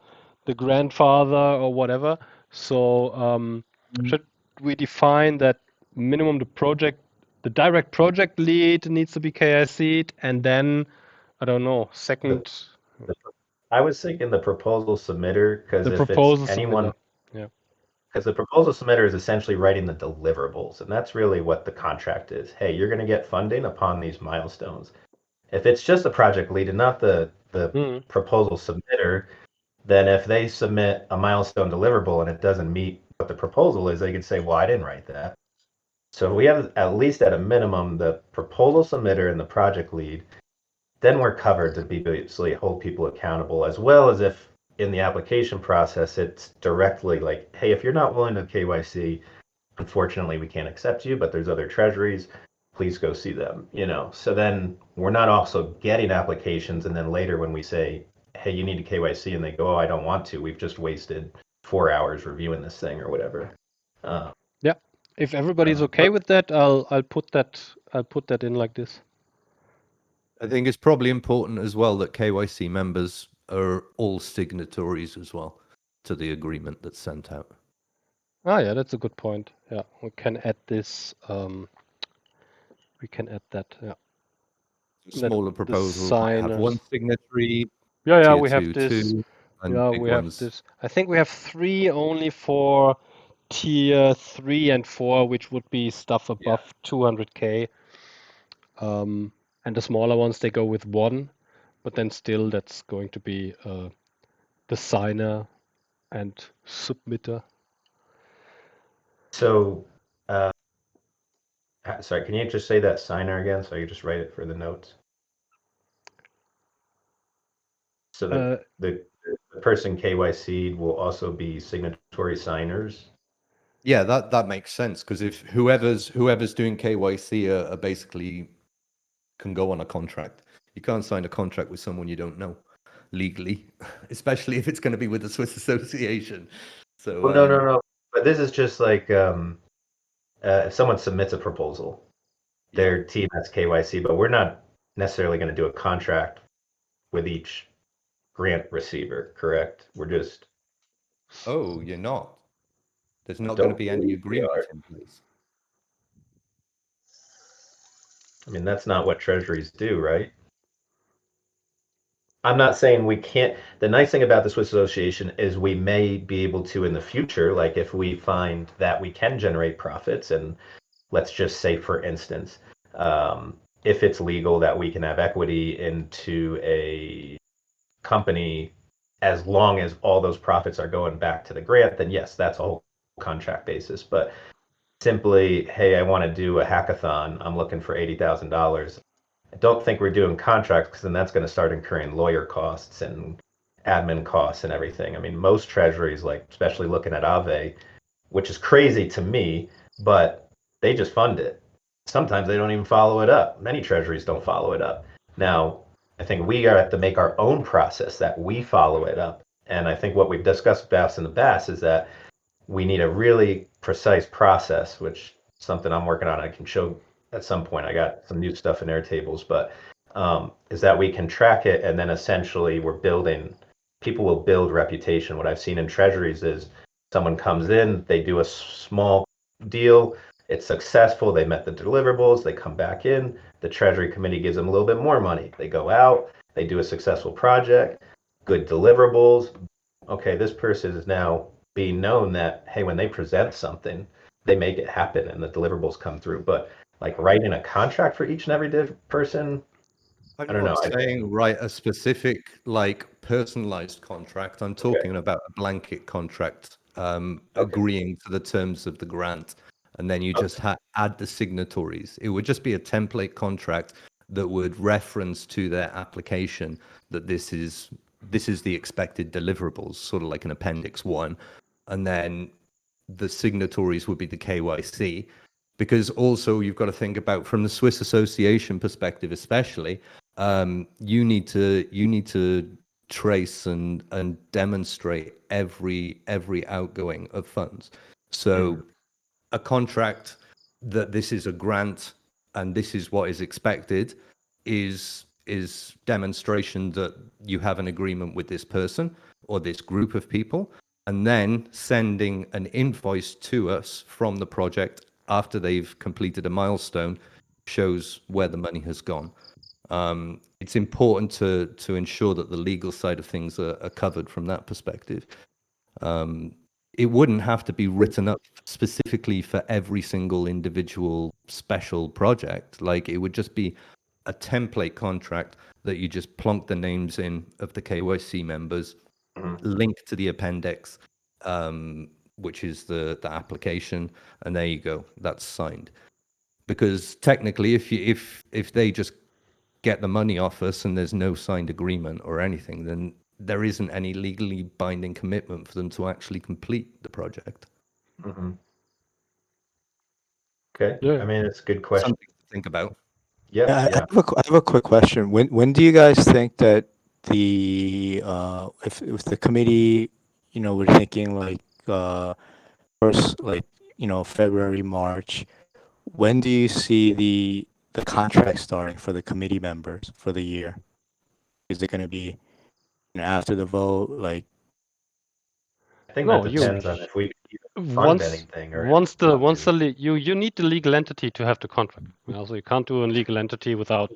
grandfather or whatever. So should we define that minimum the direct project lead needs to be KIC'd, and then I don't know, second I was thinking the proposal submitter, because the if it's proposal anyone, submitter. Yeah. because the proposal submitter is essentially writing the deliverables, and that's really what the contract is. Hey, you're going to get funding upon these milestones. If it's just a project lead and not the proposal submitter, then if they submit a milestone deliverable and it doesn't meet what the proposal is, they can say, well, I didn't write that. So we have at least at a minimum the proposal submitter and the project lead, then we're covered to be basically hold people accountable, as well as if in the application process it's directly like, hey, if you're not willing to KYC, unfortunately we can't accept you, but there's other treasuries, please go see them, so then we're not also getting applications and then later when we say, hey, you need to KYC, and they go, oh, I don't want to, we've just wasted 4 hours reviewing this thing or whatever. Yeah. If everybody's okay with that, I'll put that in like this. I think it's probably important as well that KYC members are all signatories as well to the agreement that's sent out. Yeah, that's a good point. Yeah, we can add this. We can add that. Yeah. Smaller proposals might have signers. 1 signatory. Yeah, tier we have 2, this. 2, and Yeah, big we ones. have this. I think we have 3 only for tier 3 and 4, which would be stuff above 200K. And the smaller ones, they go with 1, but then still that's going to be the signer and submitter. So, sorry, can you just say that signer again so I can just write it for the notes? So the person KYC'd will also be signatory signers? Yeah, that makes sense, because if whoever's doing KYC are basically can go on a contract. You can't sign a contract with someone you don't know legally, especially if it's going to be with the Swiss Association. So well, no. But this is just like if someone submits a proposal, their team has KYC, but we're not necessarily going to do a contract with each grant receiver, correct? We're just, Oh, you're not. There's not going to don't be any believe we agreement are. in place. I mean, that's not what treasuries do, right? I'm not saying we can't. The nice thing about the Swiss Association is we may be able to in the future, like if we find that we can generate profits, and let's just say, for instance, if it's legal that we can have equity into a company as long as all those profits are going back to the grant, then yes, that's a whole contract basis. But simply, hey, I want to do a hackathon, I'm looking for $80,000. I don't think we're doing contracts because then that's going to start incurring lawyer costs and admin costs and everything. I mean, most treasuries, like especially looking at Aave, which is crazy to me, but they just fund it. Sometimes they don't even follow it up. Many treasuries don't follow it up. Now, I think we have to make our own process that we follow it up. And I think what we've discussed with Bass in the Bass is that we need a really precise process, which is something I'm working on. I can show at some point. I got some new stuff in Airtables, but is that we can track it, and then essentially we're building. People will build reputation. What I've seen in treasuries is someone comes in, they do a small deal, it's successful, they met the deliverables, they come back in, the treasury committee gives them a little bit more money. They go out, they do a successful project, good deliverables. Okay, this person is now being known that, hey, when they present something, they make it happen and the deliverables come through. But like writing a contract for each and every person, I'm I don't know. not saying write a specific, like, personalized contract. I'm talking about a blanket contract, agreeing to the terms of the grant, and then you just add the signatories. It would just be a template contract that would reference to their application that this is the expected deliverables, sort of like an appendix 1, and then the signatories would be the KYC. Because also you've got to think about, from the Swiss Association perspective, especially, you need to trace and demonstrate every outgoing of funds. So a contract that this is a grant and this is what is expected is demonstration that you have an agreement with this person or this group of people, and then sending an invoice to us from the project after they've completed a milestone shows where the money has gone. It's important to ensure that the legal side of things are covered from that perspective. It wouldn't have to be written up specifically for every single individual special project. Like, it would just be a template contract that you just plonk the names in of the KYC members, link to the appendix, which is the application, and there you go. That's signed. Because technically, if they just get the money off us and there's no signed agreement or anything, then there isn't any legally binding commitment for them to actually complete the project. Okay. Yeah. I mean, it's a good question. Something to think about. Yep. I Yeah. I have a quick question. When do you guys think that the if the committee, we're thinking like first, like, February, March, when do you see the contract starting for the committee members for the year? Is it going to be, after the vote, like? I think No, that you depends on if we even fund anything or if we want to. you need the legal entity to have the contract. So you can't do a legal entity without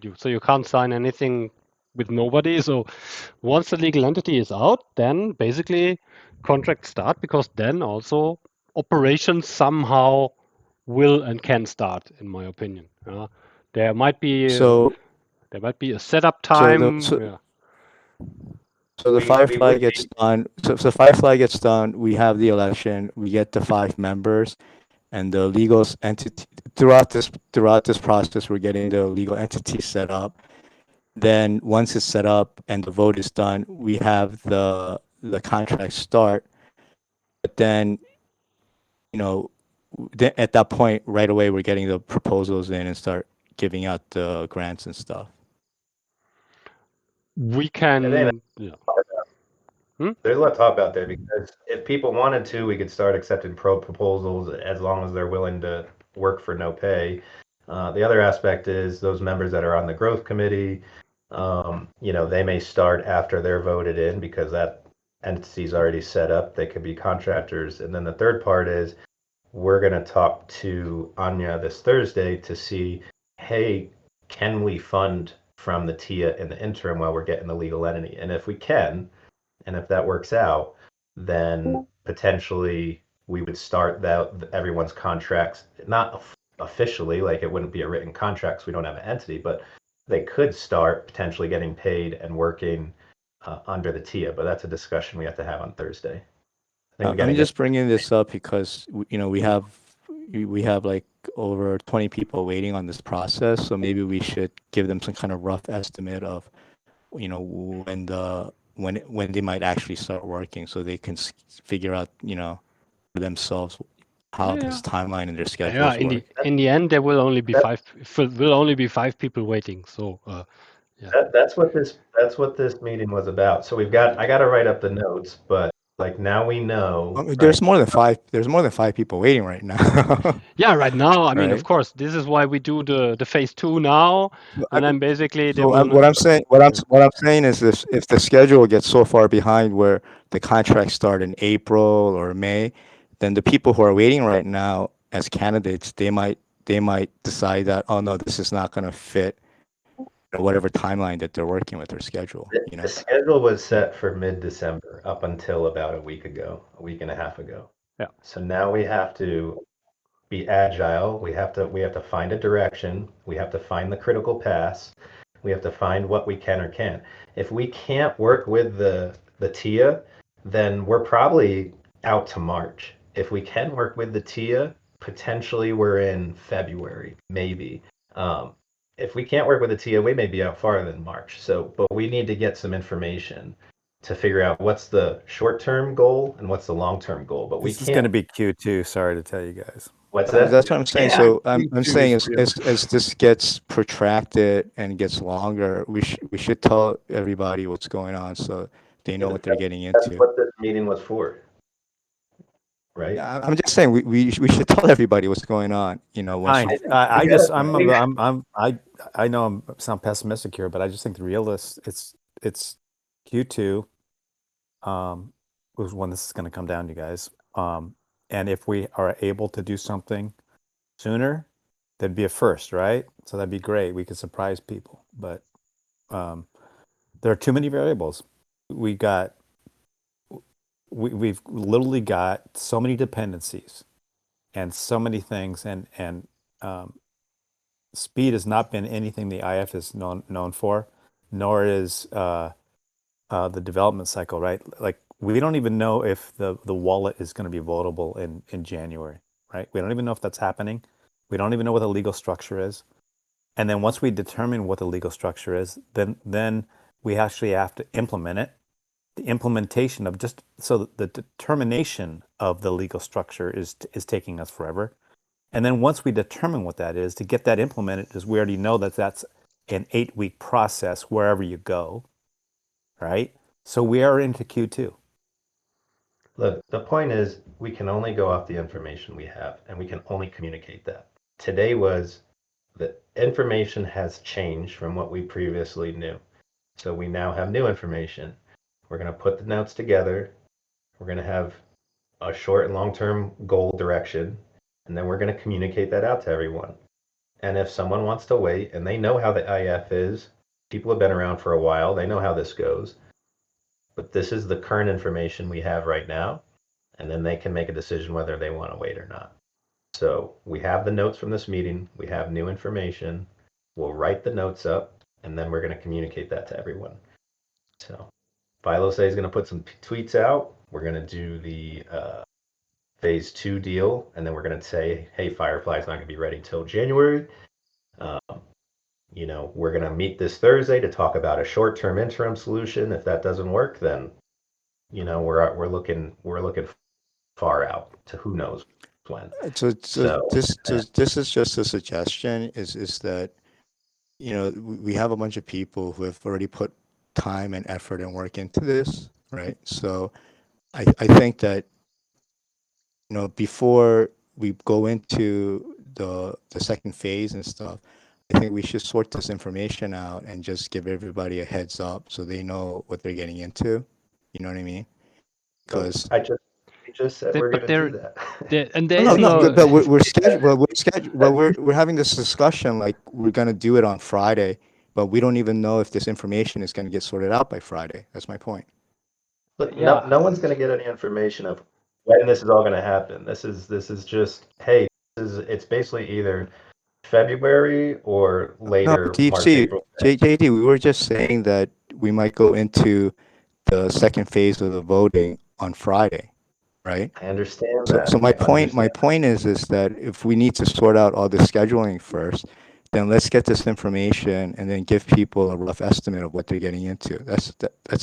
you. So you can't sign anything with nobody. So once the legal entity is out, then basically contracts start, because then also operations somehow will and can start, in my opinion. There might be So a setup so the time. so, Yeah. so the We Firefly would gets be. done. So Firefly gets done. We have the election. We get the 5 members, and the legal entity throughout this process. We're getting the legal entity set up. Then once it's set up and the vote is done, we have the contract start. But then, at that point, right away, we're getting the proposals in and start giving out the grants and stuff. We And then can. Yeah. there's a lot to talk about there, because if people wanted to, we could start accepting proposals as long as they're willing to work for no pay. The other aspect is those members that are on the growth committee. They may start after they're voted in because that entity's already set up. They could be contractors. And then the third part is we're going to talk to Anya this Thursday to see, hey, can we fund from the TIA in the interim while we're getting the legal entity? And if we can, and if that works out, then potentially we would start everyone's contracts, not officially, like it wouldn't be a written contract 'cause we don't have an entity, but they could start potentially getting paid and working under the TIA. But that's a discussion we have to have on Thursday. I think we got to I'm get. just bringing this up because we have like over 20 people waiting on this process, so maybe we should give them some kind of rough estimate of when they might actually start working, so they can figure out for themselves how Yeah. this timeline and their Yeah, schedules in work. the end, there will only be That- five people waiting. So yeah. That's what this meeting was about. So I got to write up the notes, but like now we know. Right? There's more than five. There's more than five people waiting right now. Yeah, right now, I mean, of Right. course, this is why we do the phase 2 now, and then basically they So will. what I'm saying, what I'm saying is, if the schedule gets so far behind where the contracts start in April or May, then the people who are waiting right now as candidates, they might decide that, oh no, this is not going to fit whatever timeline that they're working with their schedule. The schedule was set for mid-December up until about a week and a half ago. Yeah. So now we have to be agile. We have to find a direction. We have to find the critical paths. We have to find what we can or can't. If we can't work with the TIA, then we're probably out to March. If we can work with the TIA, potentially we're in February, maybe. If we can't work with the TIA, we may be out farther than March. So, but we need to get some information to figure out what's the short-term goal and what's the long-term goal. But we This is going to can't. be Q2. Sorry to tell you guys. What's that? That's what I'm saying. Yeah. So I'm Me too, saying it's as this gets protracted and gets longer, we should tell everybody what's going on so they know what they're getting That's into. what this meeting was for, right? Yeah, I'm just saying we should tell everybody what's going on. Once Fine. you, I Yeah, just I know I sound pessimistic here, but I just think the realist it's Q2 was when this is going to come down, you guys. And if we are able to do something sooner, that'd be a first, right? So that'd be great. We could surprise people, but there are too many variables. We've literally got so many dependencies and so many things, and speed has not been anything the IF is known for, nor is the development cycle, right? Like we don't even know if the wallet is going to be votable in January, right? We don't even know if that's happening. We don't even know what the legal structure is. And then once we determine what the legal structure is, then we actually have to implement it. The implementation of the determination of the legal structure is taking us forever. And then once we determine what that is, to get that implemented, because we already know that that's an 8-week process wherever you go, right? So we are into Q2. Look, the point is we can only go off the information we have and we can only communicate that. Today was the information has changed from what we previously knew. So we now have new information. We're going to put the notes together. We're going to have a short and long-term goal direction, and then we're going to communicate that out to everyone. And if someone wants to wait and they know how the IF is, people have been around for a while, they know how this goes. But this is the current information we have right now, and then they can make a decision whether they want to wait or not. So we have the notes from this meeting, we have new information, we'll write the notes up, and then we're going to communicate that to everyone. So Philo says he's going to put some tweets out. We're going to do the phase 2 deal, and then we're going to say, hey, Firefly's not going to be ready till January. We're going to meet this Thursday to talk about a short-term interim solution. If that doesn't work, then we're looking far out to who knows when. so this is just a suggestion. Is that we have a bunch of people who have already put time and effort and work into this, right? So I think that before we go into the second phase and stuff, I think we should sort this information out and just give everybody a heads up so they know what they're getting into. You know what I mean? So Because we just said we're But going to do that. and there no, is no, no. but we're scheduled. Well, we're having this discussion like we're gonna do it on Friday, but we don't even know if this information is gonna get sorted out by Friday. That's my point. Look, Yeah, no one's going to get any information of when this is all going to happen. This is just, hey, it's basically either February or No, later March, DC, April. JJD, we were just saying that we might go into the second phase of the voting on Friday, right? I understand So, that. so my I point, my understand. point is that if we need to sort out all the scheduling first, then let's get this information and then give people a rough estimate of what they're getting into. That's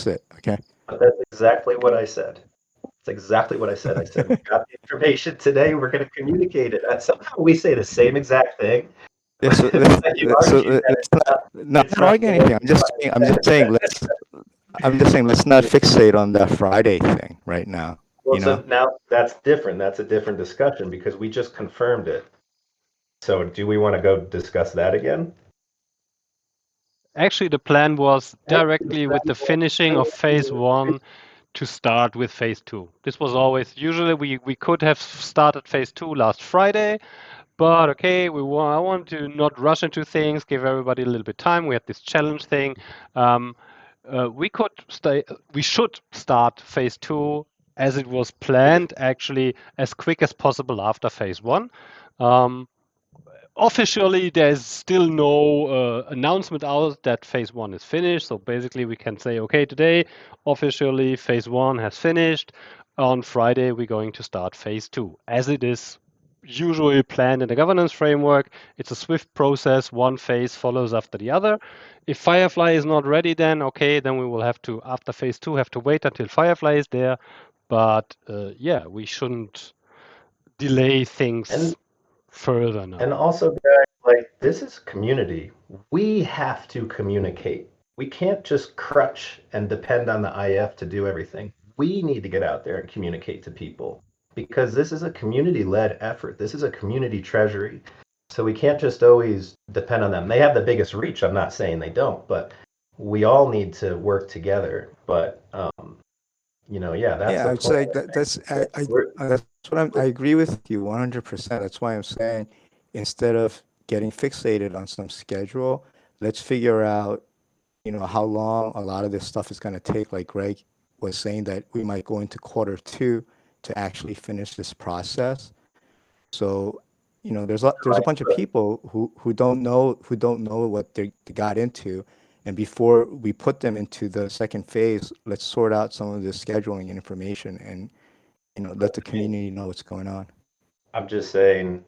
it. Okay. But that's exactly what I said. That's exactly what I said. I said, we got the information today. We're going to communicate it. That's somehow we say the same exact thing. Yeah. So, But you argue that let's not, no, I'm it's not not arguing the way anything. I'm just saying let's not fixate on that Friday thing right now. Well, You so know. now that's different. That's a different discussion because we just confirmed it. So do we want to go discuss that again? actually, the plan was directly with the finishing of phase one to start with phase two. This was always usually we could have started phase two last Friday, but okay, I want to not rush into things, give everybody a little bit time. We had this challenge thing. Um, we should start phase two as it was planned, actually as quick as possible after phase one. Um, Officially, there's still no announcement out that phase one is finished. So basically, we can say, okay, today officially phase one has finished. On Friday, we're going to start phase two, as it is usually planned in the governance framework. It's a swift process. One phase follows after the other. If Firefly is not ready, then okay, then we will have to, after phase two, have to wait until Firefly is there. But yeah, we shouldn't delay things And further now. and also, guys, like this is community. We have to communicate. We can't just crutch and depend on the IF to do everything. We need to get out there and communicate to people because this is a community-led effort. This is a community treasury. So we can't just always depend on them. They have the biggest reach. I'm not saying they don't, but we all need to work together. But yeah, that's Yeah, the it's plan. like We're, that's what I agree with you 100%. That's why I'm saying instead of getting fixated on some schedule, let's figure out, how long a lot of this stuff is going to take. Like Greg was saying that we might go into quarter two to actually finish this process. So, there's a bunch of people who don't know what they got into, and before we put them into the second phase, let's sort out some of the scheduling and information, and let the community know what's going on. I'm just saying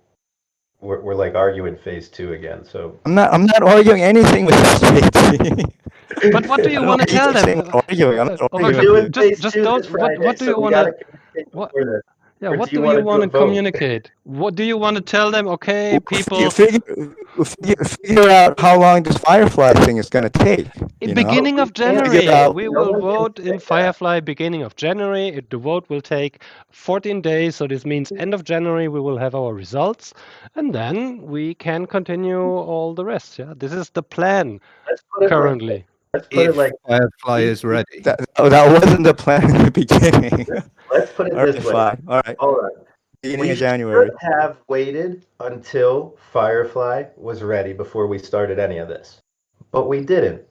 we're like arguing phase two again. So I'm not arguing anything with you. But what do I you don't know want to why you tell keep saying them? I'm arguing. I'm not we're arguing Overgard, with doing you. phase just two don't. this Friday, What do so you we want got to to? communicate What? before this. Yeah. Or What do you do want you to do want a to vote? communicate? What do you want to tell them? Okay, Figure, people. figure, figure out how long this Firefly thing is going to take. But Beginning we of can't Figure January, say, out. we no will one can vote say in that. Firefly beginning of January. The vote will take 14 days, so this means end of January we will have our results, and then we can continue all the rest. Yeah, this is the plan Let's put it like this. currently. Let's put it If like Firefly we, is ready. That wasn't the plan in the beginning. let's put it All this right, way. fine. All right. All right. Beginning We of should January. have waited until Firefly was ready before we started any of this. But we didn't.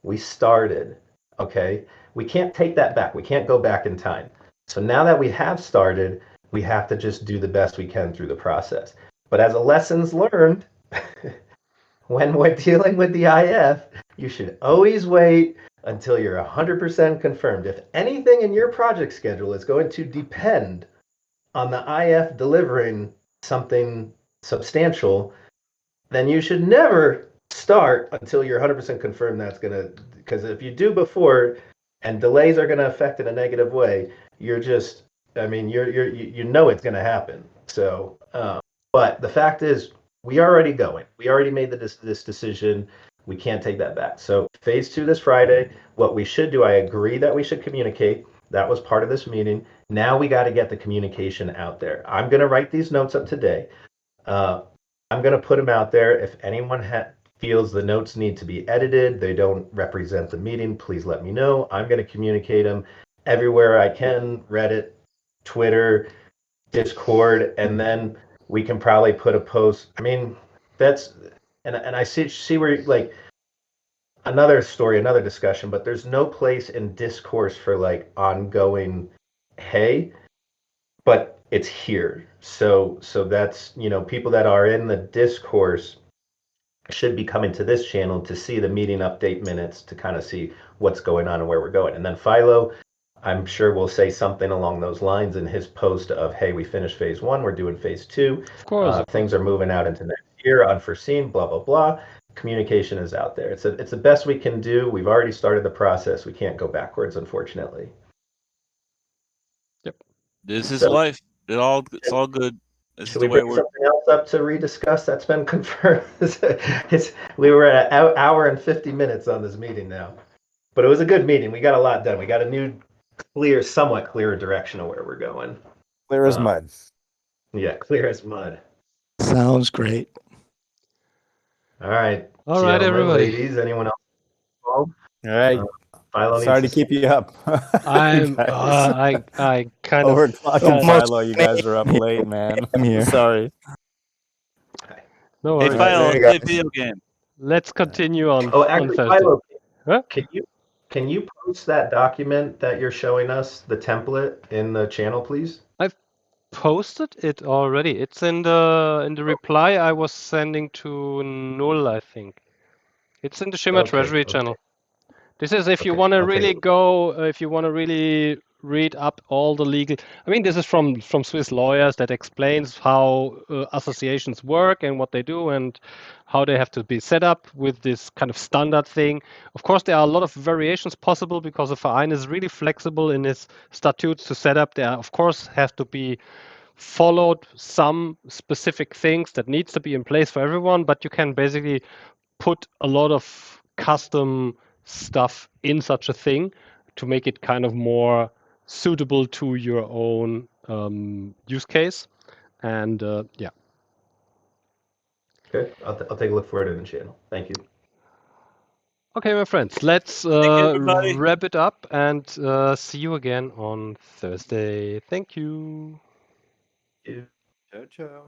We started. Okay? We can't take that back. We can't go back in time. So now that we have started, we have to just do the best we can through the process. But as a lessons learned, when we're dealing with the IF, you should always wait until you're 100% confirmed. If anything in your project schedule is going to depend on the IF delivering something substantial, then you should never start until you're 100% confirmed that's going to, because if you do before and delays are going to affect in a negative way, you're just, I mean, you know it's going to happen. So, but the fact is, we are already going. We already made this decision. We can't take that back. So phase two this Friday. What we should do, I agree that we should communicate. That was part of this meeting. Now we got to get the communication out there. I'm going to write these notes up today. I'm going to put them out there. If anyone feels the notes need to be edited, they don't represent the meeting, please let me know. I'm going to communicate them everywhere I can, Reddit, Twitter, Discord, and then we can probably put a post. I mean, that's and I see where like another story, another discussion, but there's no place in discourse for like ongoing, hey, but it's here. So that's, you know, people that are in the discourse should be coming to this channel to see the meeting update minutes to kind of see what's going on and where we're going. And then Philo, I'm sure will say something along those lines in his post of, hey, we finished phase 1, we're doing phase 2. Of course. Things are moving out into next year, unforeseen, blah, blah, blah. Communication is out there. It's the best we can do. We've already started the process. We can't go backwards, unfortunately. Yep. This is So- life. It's all good. This is Should the we way bring something else up to rediscuss? That's been confirmed. We were at an hour and 50 minutes on this meeting now. But it was a good meeting. We got a lot done. We got a new, somewhat clearer direction of where we're going. Clear as mud. Yeah, clear as mud. Sounds great. All right. All right, gentlemen, everybody. ladies, anyone else involved? All right. Philo Sorry to needs keep you up. I'm guys. I kind Overclocking of Almost Philo. You guys are up late, man. I'm here. Sorry. no Hey, worries. Philo, there you play go. video game. Let's continue on Oh, on actually, Thursday. Philo, Huh? can you post that document that you're showing us, the template, in the channel, please? Posted it already. It's in the reply I was sending to Null, I think. It's in the Shimmer Treasury channel. This is if you Okay, want to I'll take really a look. go, if you want to really read up all the legal. I mean, this is from Swiss lawyers that explains how associations work and what they do and how they have to be set up with this kind of standard thing. Of course, there are a lot of variations possible because the Verein is really flexible in its statutes to set up. There, of course, has to be followed some specific things that needs to be in place for everyone, but you can basically put a lot of custom stuff in such a thing to make it kind of more suitable to your own use case. And yeah. Okay, I'll take a look for it in the channel. Thank you. Okay, my friends, let's you, everybody. wrap it up and see you again on Thursday. Thank you. Yeah. Ciao, ciao.